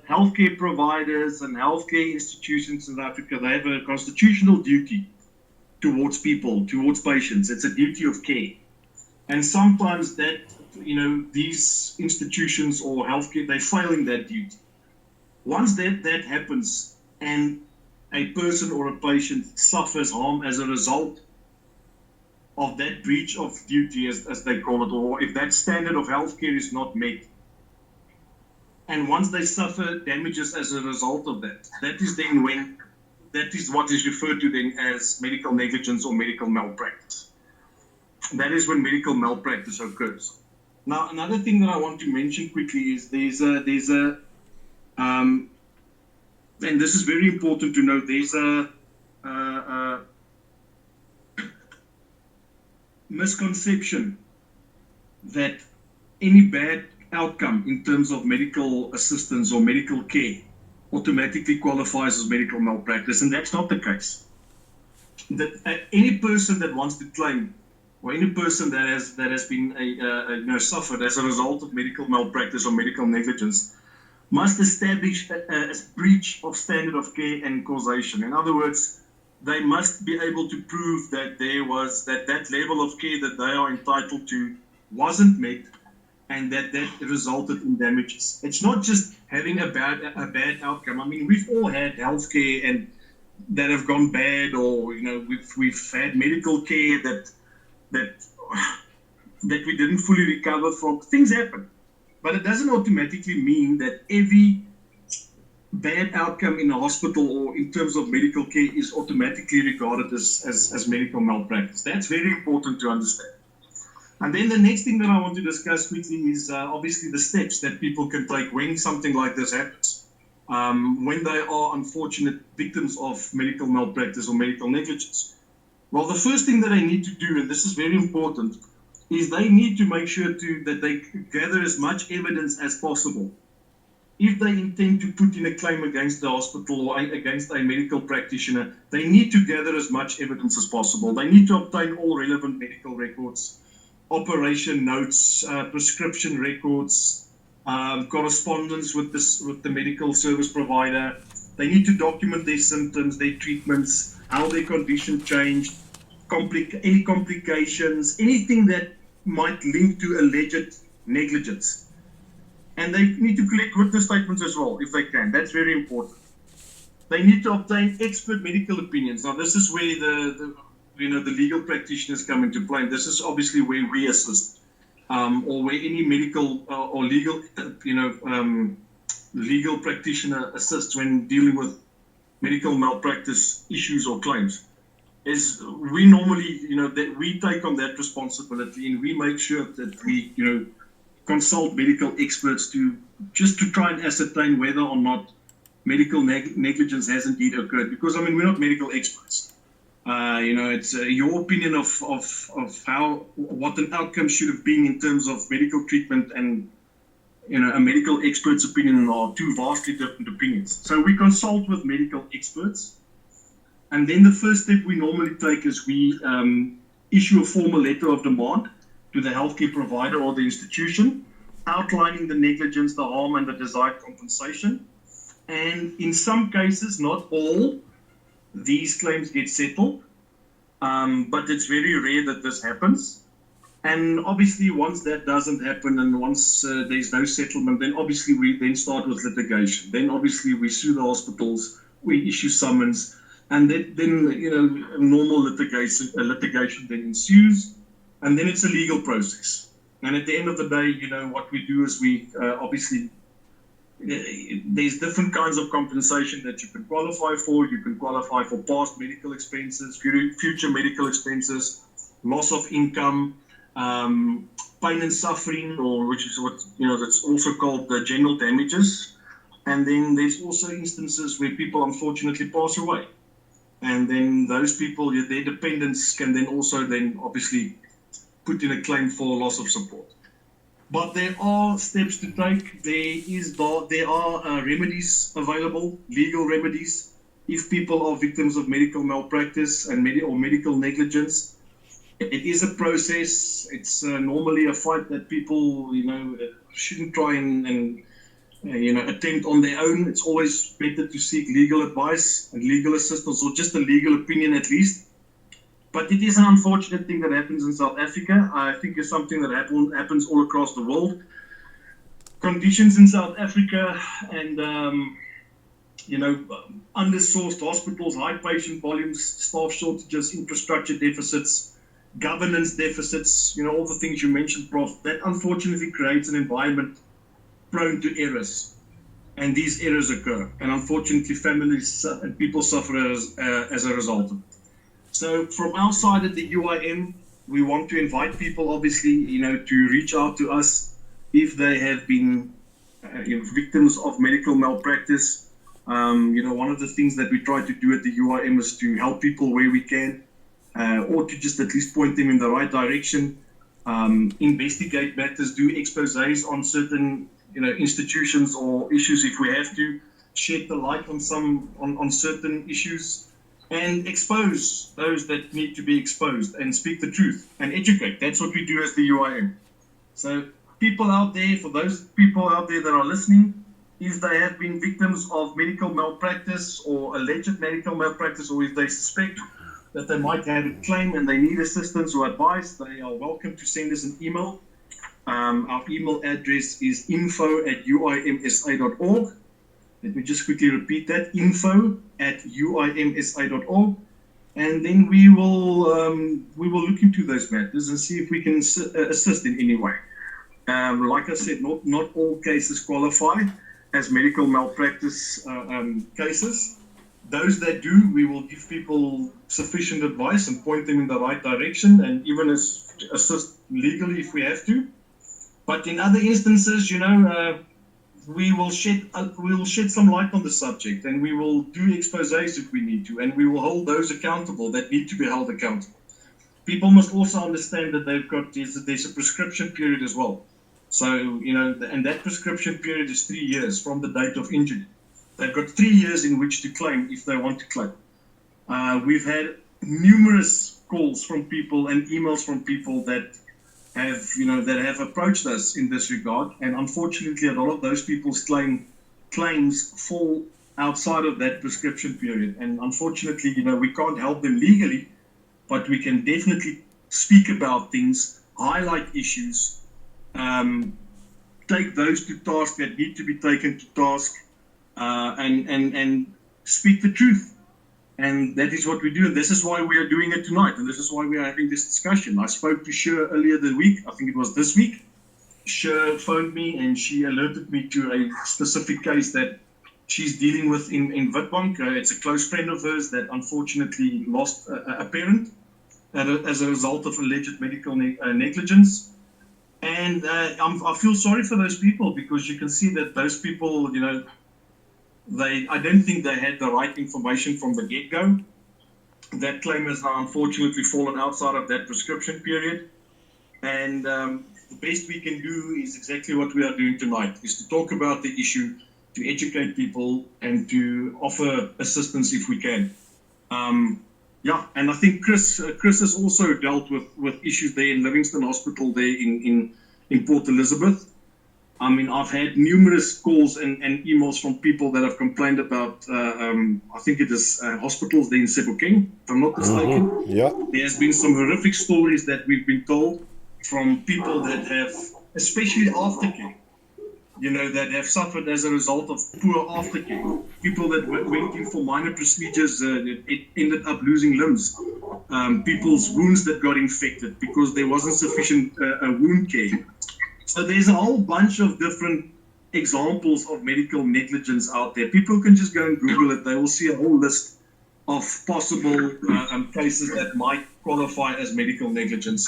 healthcare providers and healthcare institutions in Africa, they have a constitutional duty towards people, towards patients. It's a duty of care. And sometimes that, these institutions or healthcare, they're failing that duty. Once that happens and a person or a patient suffers harm as a result of that breach of duty, as they call it, or if that standard of healthcare is not met, and once they suffer damages as a result of that, that is what is referred to then as medical negligence or medical malpractice. That is when medical malpractice occurs. Now, another thing that I want to mention quickly is there's a and this is very important to know, there's a misconception that any bad outcome in terms of medical assistance or medical care automatically qualifies as medical malpractice, and that's not the case. That any person that wants to claim, or any person that has been suffered as a result of medical malpractice or medical negligence, must establish a breach of standard of care and causation. In other words, they must be able to prove that that level of care that they are entitled to wasn't met, and that resulted in damages. It's not just having a bad outcome. I mean, we've all had healthcare and that have gone bad, or we've had medical care that we didn't fully recover from. Things happen, but it doesn't automatically mean that every bad outcome in a hospital or in terms of medical care is automatically regarded as medical malpractice. That's very important to understand. And then the next thing that I want to discuss quickly is obviously the steps that people can take when something like this happens, when they are unfortunate victims of medical malpractice or medical negligence. Well, the first thing that they need to do, and this is very important, is they need to make sure that they gather as much evidence as possible. If they intend to put in a claim against the hospital or against a medical practitioner, they need to gather as much evidence as possible. They need to obtain all relevant medical records, operation notes, prescription records, correspondence with the medical service provider. They need to document their symptoms, their treatments, how their condition changed, any complications, anything that might link to alleged negligence. And they need to collect witness statements as well, if they can. That's very important. They need to obtain expert medical opinions. Now, this is where the legal practitioners come into play. And this is obviously where we assist, or where any medical or legal, legal practitioner assists when dealing with medical malpractice issues or claims. Is we normally, that we take on that responsibility, and we make sure that we, consult medical experts to try and ascertain whether or not medical negligence has indeed occurred. Because we're not medical experts. It's your opinion of what an outcome should have been in terms of medical treatment, and a medical expert's opinion are two vastly different opinions. So we consult with medical experts, and then the first step we normally take is we issue a formal letter of demand to the healthcare provider or the institution, outlining the negligence, the harm, and the desired compensation. And in some cases, not all, these claims get settled, but it's very rare that this happens. And obviously, once that doesn't happen, and once there's no settlement, then obviously we then start with litigation. Then obviously we sue the hospitals, we issue summons, and then normal litigation then ensues. And then it's a legal process. And at the end of the day, what we do is we obviously, there's different kinds of compensation that you can qualify for. You can qualify for past medical expenses, future medical expenses, loss of income, pain and suffering, or which is what, that's also called the general damages. And then there's also instances where people unfortunately pass away. And then those people, their dependents can then also obviously put in a claim for loss of support. But there are steps to take. There are remedies available, legal remedies, if people are victims of medical malpractice and medical negligence. It is a process. It's normally a fight that people, shouldn't try and attempt on their own. It's always better to seek legal advice and legal assistance, or just a legal opinion at least. But it is an unfortunate thing that happens in South Africa. I think it's something that happens all across the world. Conditions in South Africa and, undersourced hospitals, high patient volumes, staff shortages, infrastructure deficits, governance deficits, all the things you mentioned, Prof, that unfortunately creates an environment prone to errors. And these errors occur. And unfortunately, families and people suffer as a result of it. So from our side at the UIM, we want to invite people, obviously, to reach out to us if they have been victims of medical malpractice. One of the things that we try to do at the UIM is to help people where we can, or to just at least point them in the right direction, investigate matters, do exposés on certain institutions or issues if we have to, shed the light on certain issues, and expose those that need to be exposed, and speak the truth and educate. That's what we do as the UIM. So people out there, for those people out there that are listening, if they have been victims of medical malpractice or alleged medical malpractice, or if they suspect that they might have a claim and they need assistance or advice, they are welcome to send us an email. Our email address is info@uimsa.org. Let me just quickly repeat that, info@uimsa.org. And then we will look into those matters and see if we can assist in any way. Like I said, not all cases qualify as medical malpractice cases. Those that do, we will give people sufficient advice and point them in the right direction, and even assist legally if we have to. But in other instances, we will shed some light on the subject, and we will do exposés if we need to, and we will hold those accountable that need to be held accountable. People must also understand that there's a prescription period as well. So, and that prescription period is 3 years from the date of injury. They've got 3 years in which to claim if they want to claim. We've had numerous calls from people and emails from people that have approached us in this regard, and unfortunately, a lot of those people's claims fall outside of that prescription period. And unfortunately, we can't help them legally, but we can definitely speak about things, highlight issues, take those to task that need to be taken to task, and speak the truth. And that is what we do. And this is why we are doing it tonight. And this is why we are having this discussion. I spoke to Sher earlier this week. I think it was this week. Sher phoned me and she alerted me to a specific case that she's dealing with in Witbank. It's a close friend of hers that unfortunately lost a parent as a result of alleged medical negligence. And I feel sorry for those people, because you can see that those people, I don't think they had the right information from the get-go. That claim has now unfortunately fallen outside of that prescription period. And the best we can do is exactly what we are doing tonight, is to talk about the issue, to educate people, and to offer assistance if we can. And I think Chris has also dealt with issues there in Livingston Hospital there in Port Elizabeth. I mean, I've had numerous calls and emails from people that have complained about, I think it is hospitals there in Sebokeng, if I'm not mistaken. Yeah. There's been some horrific stories that we've been told from people that have, especially aftercare, that have suffered as a result of poor aftercare. People that went in for minor procedures that ended up losing limbs. People's wounds that got infected because there wasn't sufficient wound care. So there's a whole bunch of different examples of medical negligence out there. People can just go and Google it. They will see a whole list of possible cases that might qualify as medical negligence.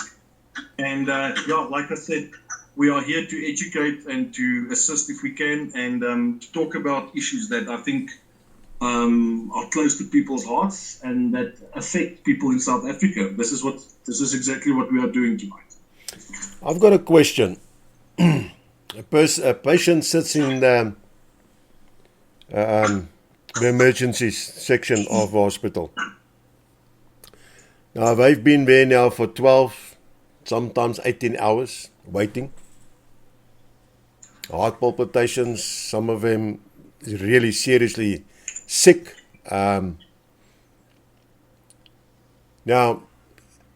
And like I said, we are here to educate and to assist if we can, and to talk about issues that I think are close to people's hearts and that affect people in South Africa. This is exactly what we are doing tonight. I've got a question. A patient sits in the emergency section of the hospital. Now, they've been there now for 12, sometimes 18 hours waiting. Heart palpitations, some of them is really seriously sick. Now,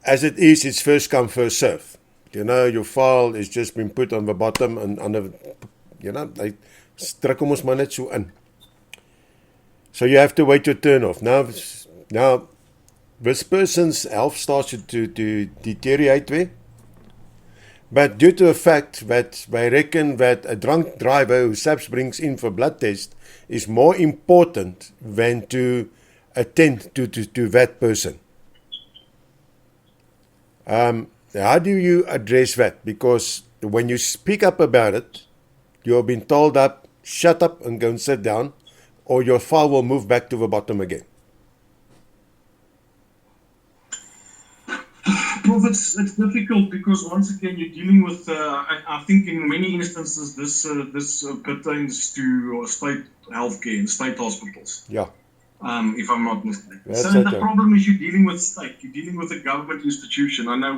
as it is, it's first come, first serve. Your file has just been put on the bottom and they druk hom ons maar net so in. So you have to wait your turn off. Now this person's health starts to deteriorate there. But due to the fact that they reckon that a drunk driver who SAPS brings in for blood test is more important than to attend to that person. How do you address that? Because when you speak up about it, you're being told up, shut up and go and sit down, or your file will move back to the bottom again. Prof, it's difficult because once again you're dealing with. I think in many instances this pertains to state healthcare and state hospitals. Yeah. If I'm not mistaken. That's so okay. The problem is you're dealing with state. You're dealing with a government institution. I know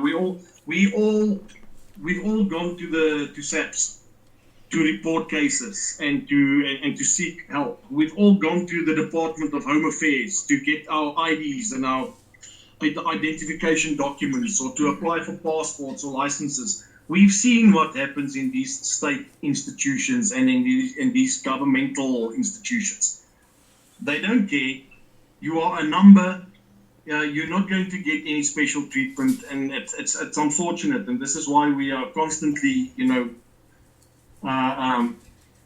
we've all gone to SAPS. to report cases and to seek help. We've all gone to the Department of Home Affairs to get our IDs and our identification documents, or to apply for passports or licenses. We've seen what happens in these state institutions and in these governmental institutions. They don't care. You are a number. You're not going to get any special treatment, and it's unfortunate. And this is why we are constantly,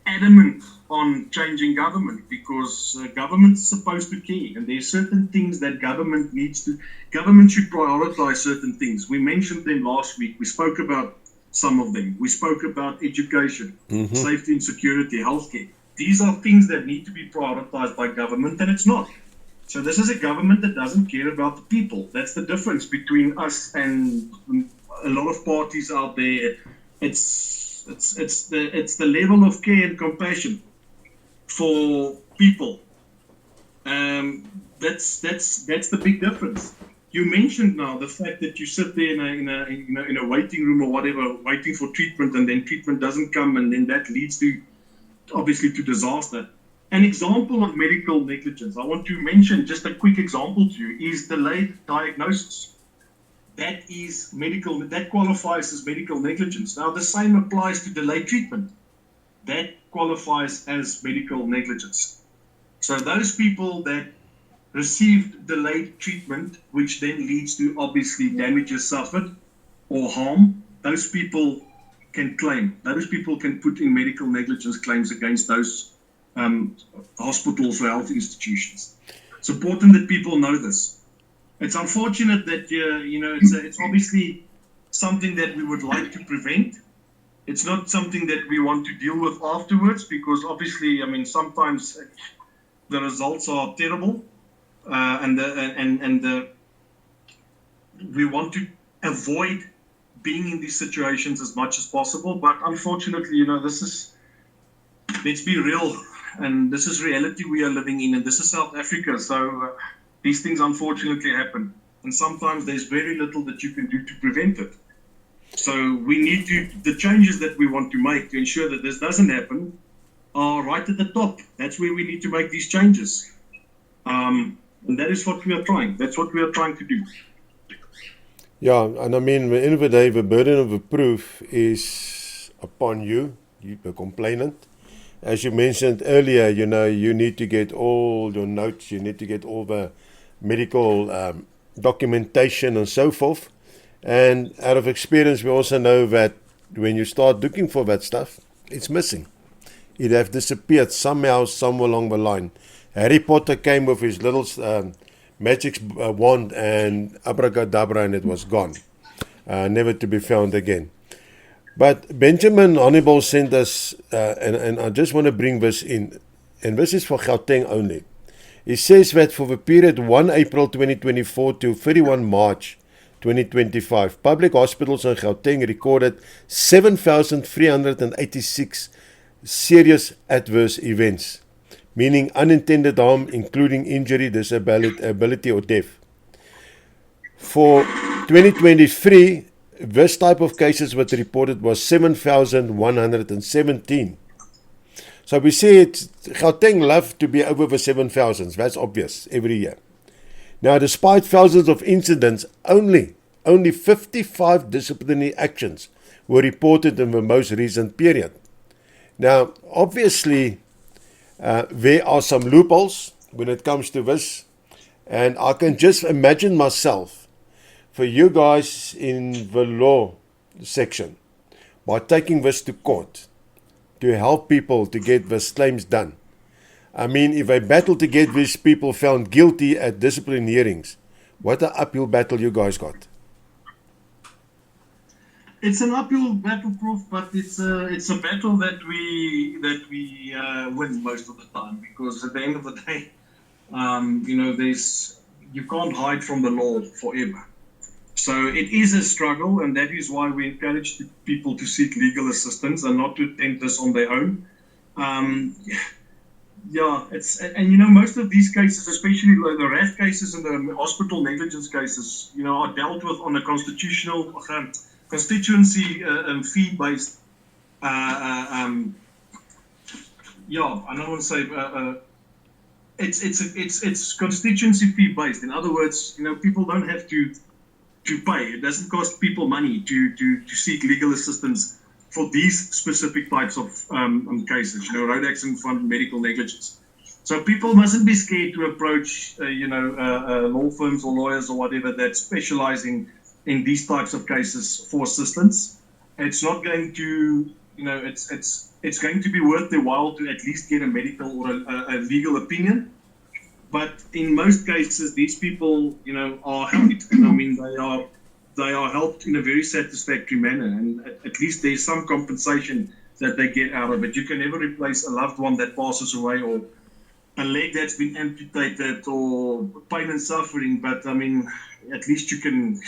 adamant on changing government, because government is supposed to care, and there's certain things that government should prioritize certain things. We mentioned them last week. We spoke about some of them. We spoke about education, safety and security, healthcare. These are things that need to be prioritized by government, and it's not. So this is a government that doesn't care about the people. That's the difference between us and a lot of parties out there. It's the level of care and compassion for people. That's the big difference. You mentioned now the fact that you sit there in a waiting room or whatever, waiting for treatment, and then treatment doesn't come, and then that leads to disaster. An example of medical negligence, I want to mention just a quick example to you, is delayed diagnosis. That qualifies as medical negligence. Now, the same applies to delayed treatment. That qualifies as medical negligence. So those people that received delayed treatment, which then leads to obviously damages suffered or harm, those people can claim. Those people can put in medical negligence claims against those hospitals or health institutions. It's important that people know this. It's unfortunate that it's obviously something that we would like to prevent. It's not something that we want to deal with afterwards, because obviously, sometimes the results are terrible, we want to avoid being in these situations as much as possible. But unfortunately, let's be real, and this is reality we are living in, and this is South Africa. So these things unfortunately happen, and sometimes there's very little that you can do to prevent it. So the changes that we want to make to ensure that this doesn't happen are right at the top. That's where we need to make these changes. And that is what we are trying. That's what we are trying to do. Yeah, and at the end of the day, the burden of proof is upon you, the complainant. As you mentioned earlier, you need to get all your notes, you need to get all the medical documentation and so forth. And out of experience, we also know that when you start looking for that stuff, it's missing. It have disappeared somehow, somewhere along the line. Harry Potter came with his little magic wand and abracadabra, and it was gone, never to be found again. But Benjamin Honeyball sent us, and I just want to bring this in, and this is for Gauteng only. He says that for the period 1 April 2024 to 31 March 2025, public hospitals in Gauteng recorded 7,386 serious adverse events, meaning unintended harm, including injury, disability, or death. For 2023, this type of cases what reported was 7,117. So we see Gauteng love to be over the 7,000s. That's obvious every year. Now, despite thousands of incidents, only 55 disciplinary actions were reported in the most recent period. Now, obviously, there are some loopholes when it comes to this, and I can just imagine myself, for you guys in the law section, by taking this to court to help people to get these claims done. If they battle to get these people found guilty at disciplinary hearings, what an uphill battle you guys got. It's an uphill battle, Prof, but it's a battle that we win most of the time, because at the end of the day, you can't hide from the law forever. So it is a struggle, and that is why we encourage people to seek legal assistance and not to attempt this on their own. Most of these cases, especially the RAF cases and the hospital negligence cases, are dealt with on a constituency fee-based Yeah, I don't want to say it's constituency fee based. In other words, people don't have to pay. It doesn't cost people money to seek legal assistance for these specific types of cases. Road accident fund, medical negligence. So people mustn't be scared to approach law firms or lawyers or whatever that's specializing in these types of cases for assistance. It's not going to it's going to be worth their while to at least get a medical or a legal opinion. But in most cases, these people, are helped. And I mean, they are helped in a very satisfactory manner. And at least there's some compensation that they get out of it. You can never replace a loved one that passes away or a leg that's been amputated or pain and suffering. But I mean, at least you can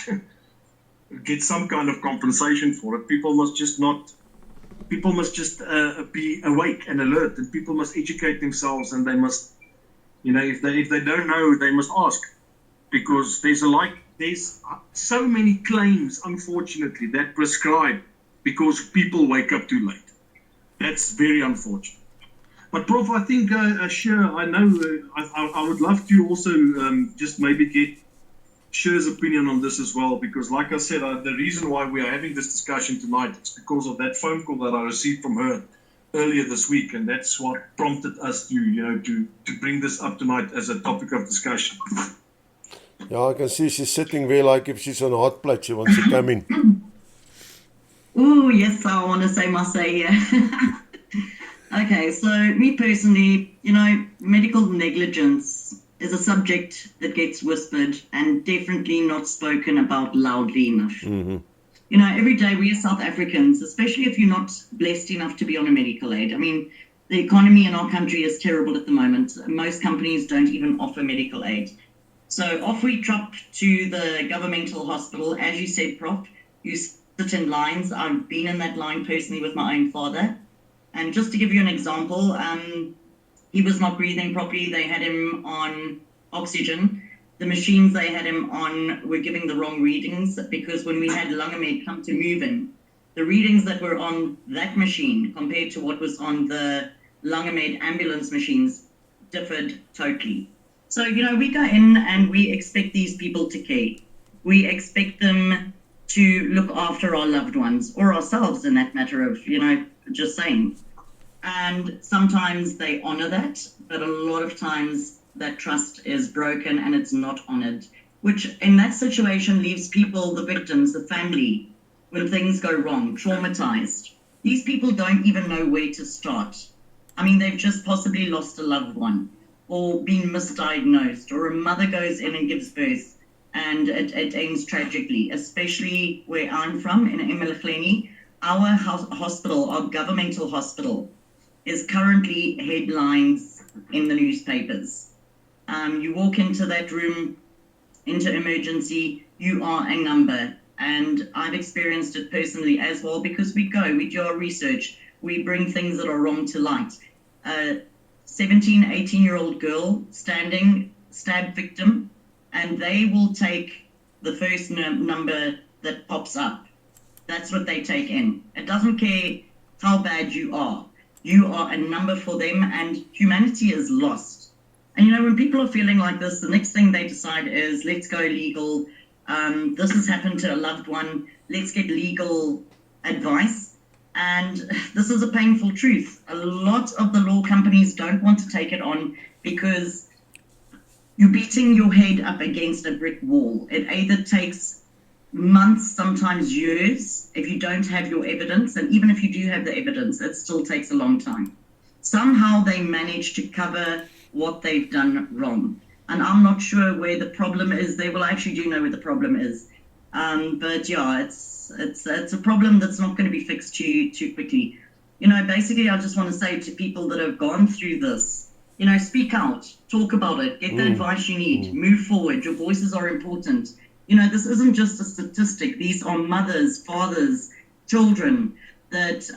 get some kind of compensation for it. People must just be awake and alert, and people must educate themselves, and they must, if they don't know, they must ask, because there's so many claims, unfortunately, that prescribe because people wake up too late. That's very unfortunate. But Prof, I think, sure, I know, I would love to also just maybe get Sher's opinion on this as well, because like I said, the reason why we are having this discussion tonight is because of that phone call that I received from her earlier this week, and that's what prompted us to bring this up tonight as a topic of discussion. Yeah, I can see she's sitting there like if she's on a hot plate. She wants to come in. Oh, yes, I want to say my say here. Okay, so me personally, medical negligence is a subject that gets whispered and definitely not spoken about loudly enough. Mm-hmm. Every day we as South Africans, especially if you're not blessed enough to be on a medical aid, I mean, the economy in our country is terrible at the moment. Most companies don't even offer medical aid. So off we drop to the governmental hospital. As you said, Prof, you sit in lines. I've been in that line personally with my own father. And just to give you an example, he was not breathing properly. They had him on oxygen. The machines they had him on were giving the wrong readings, because when we had Langemed come to move him, the readings that were on that machine compared to what was on the Langemed ambulance machines differed totally. So, we go in and we expect these people to care. We expect them to look after our loved ones, or ourselves in that matter of, just saying. And sometimes they honor that, but a lot of times that trust is broken and it's not honored, which in that situation leaves people, the victims, the family, when things go wrong, traumatized. These people don't even know where to start. I mean, they've just possibly lost a loved one or been misdiagnosed, or a mother goes in and gives birth and it ends tragically, especially where I'm from in Emelefleni. Our hospital, our governmental hospital, is currently headlines in the newspapers. You walk into that room, into emergency, you are a number. And I've experienced it personally as well, because we do our research, we bring things that are wrong to light. 17, 18-year-old girl standing, stabbed victim, and they will take the first number that pops up. That's what they take in. It doesn't care how bad you are. You are a number for them, and humanity is lost. And when people are feeling like this, the next thing they decide is, let's go legal. This has happened to a loved one. Let's get legal advice. And this is a painful truth. A lot of the law companies don't want to take it on, because you're beating your head up against a brick wall. It either takes months, sometimes years, if you don't have your evidence. And even if you do have the evidence, it still takes a long time. Somehow they manage to cover what they've done wrong. And I'm not sure where the problem is. Well, I actually do know where the problem is. But yeah, it's a problem that's not going to be fixed too quickly. Basically, I just want to say to people that have gone through this, speak out, talk about it, get the advice you need, move forward. Your voices are important. This isn't just a statistic. These are mothers, fathers, children that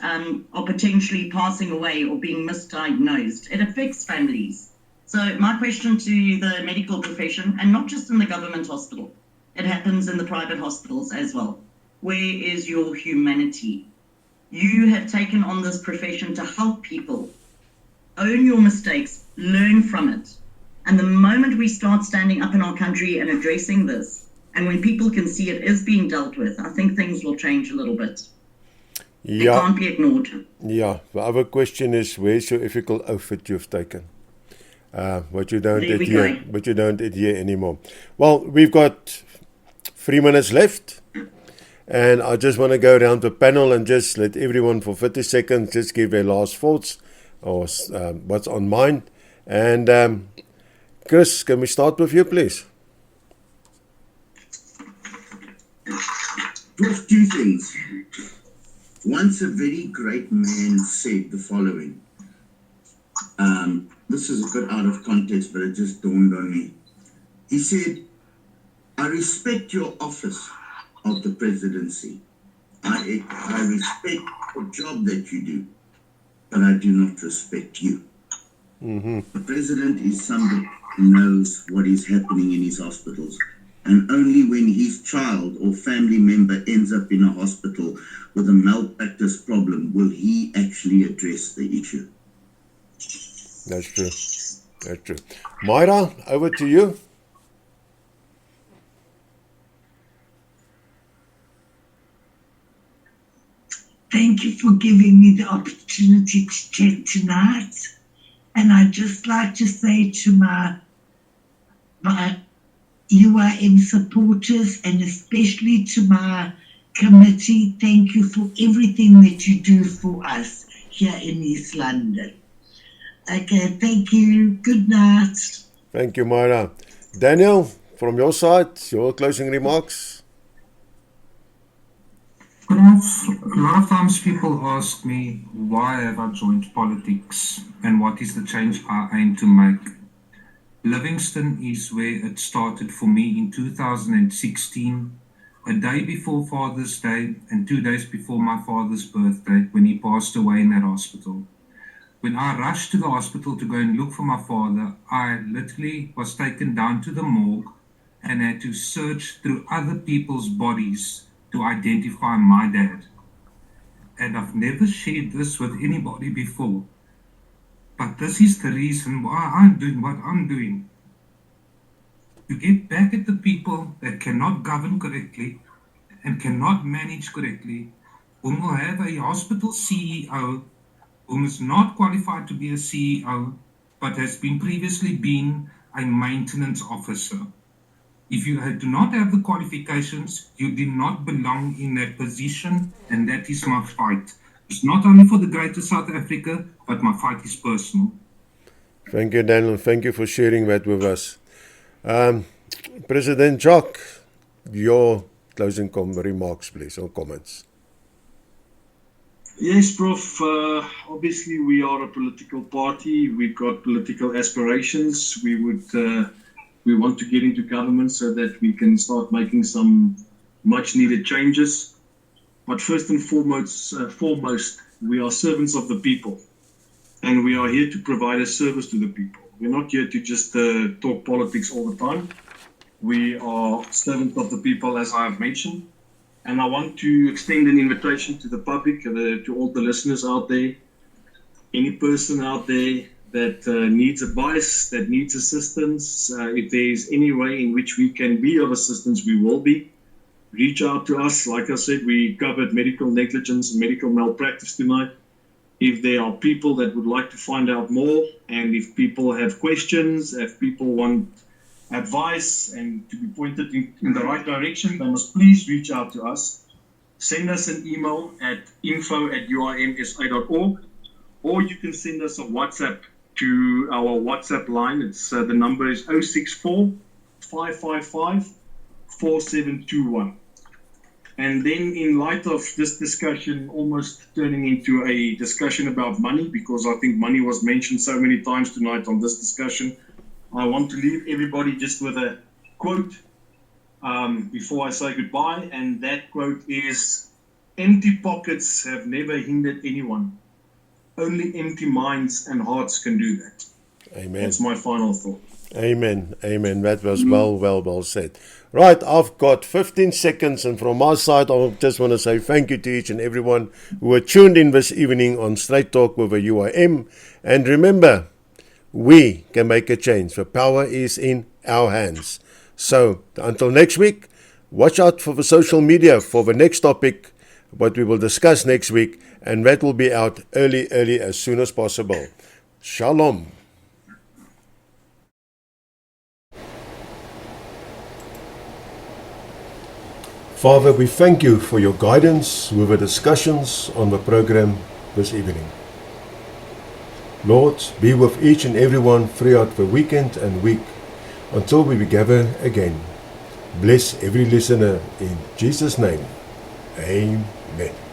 are potentially passing away or being misdiagnosed. It affects families. So my question to the medical profession, and not just in the government hospital, it happens in the private hospitals as well. Where is your humanity? You have taken on this profession to help people. Own your mistakes, learn from it. And the moment we start standing up in our country and addressing this, and when people can see it is being dealt with, I think things will change a little bit. They can't be ignored. Yeah, the other question is, where's your ethical outfit you've taken? But you don't adhere anymore. Well, we've got 3 minutes left, and I just want to go around the panel and just let everyone for 30 seconds just give their last thoughts or what's on mind. And Chris, can we start with you, please? Just two things. Once a very great man said the following. This is a bit out of context, but it just dawned on me. He said, I respect your office of the presidency. I respect the job that you do, but I do not respect you. Mm-hmm. The president is somebody who knows what is happening in his hospitals. And only when his child or family member ends up in a hospital with a malpractice problem will he actually address the issue. That's true. That's true. Myra, over to you. Thank you for giving me the opportunity to chat tonight. And I'd just like to say to my UIM supporters, and especially to my committee, thank you for everything that you do for us here in East London. Okay, thank you. Good night. Thank you, Myra. Daniel, from your side, your closing remarks. A lot of times people ask me, why have I joined politics and what is the change I aim to make? Livingston is where it started for me in 2016, a day before Father's Day and 2 days before my father's birthday when he passed away in that hospital. When I rushed to the hospital to go and look for my father, I literally was taken down to the morgue and had to search through other people's bodies to identify my dad. And I've never shared this with anybody before. But this is the reason why I'm doing what I'm doing. To get back at the people that cannot govern correctly and cannot manage correctly, whom will have a hospital CEO whom is not qualified to be a CEO, but has been previously been a maintenance officer. If you do not have the qualifications, you do not belong in that position, and that is my fight. It's not only for the greater South Africa, but my fight is personal. Thank you, Daniel. Thank you for sharing that with us. President Jacques, your closing remarks, please, or comments. Yes, Prof. Obviously, we are a political party. We've got political aspirations. We want to get into government so that we can start making some much-needed changes. But first and foremost, we are servants of the people, and we are here to provide a service to the people. We're not here to just talk politics all the time. We are servants of the people, as I have mentioned. And I want to extend an invitation to the public, to all the listeners out there, any person out there that needs advice, that needs assistance. If there is any way in which we can be of assistance, we will be. Reach out to us. Like I said, we covered medical negligence and medical malpractice tonight. If there are people that would like to find out more, and if people have questions, if people want advice and to be pointed in the right direction, they must please reach out to us. Send us an email at info@uimsa.org, or you can send us a WhatsApp to our WhatsApp line. It's the number is 064 555 4721. And then, in light of this discussion almost turning into a discussion about money, because I think money was mentioned so many times tonight on this discussion, I want to leave everybody just with a quote before I say goodbye. And that quote is, empty pockets have never hindered anyone. Only empty minds and hearts can do that. Amen. That's my final thought. Amen. Amen. That was well said. Right, I've got 15 seconds, and from my side, I just want to say thank you to each and everyone who were tuned in this evening on Straight Talk with a UIM. And remember, we can make a change. The power is in our hands. So, until next week, watch out for the social media for the next topic, what we will discuss next week, and that will be out early, as soon as possible. Shalom. Father, we thank you for your guidance with the discussions on the program this evening. Lord, be with each and everyone throughout the weekend and week until we gather again. Bless every listener in Jesus' name. Amen.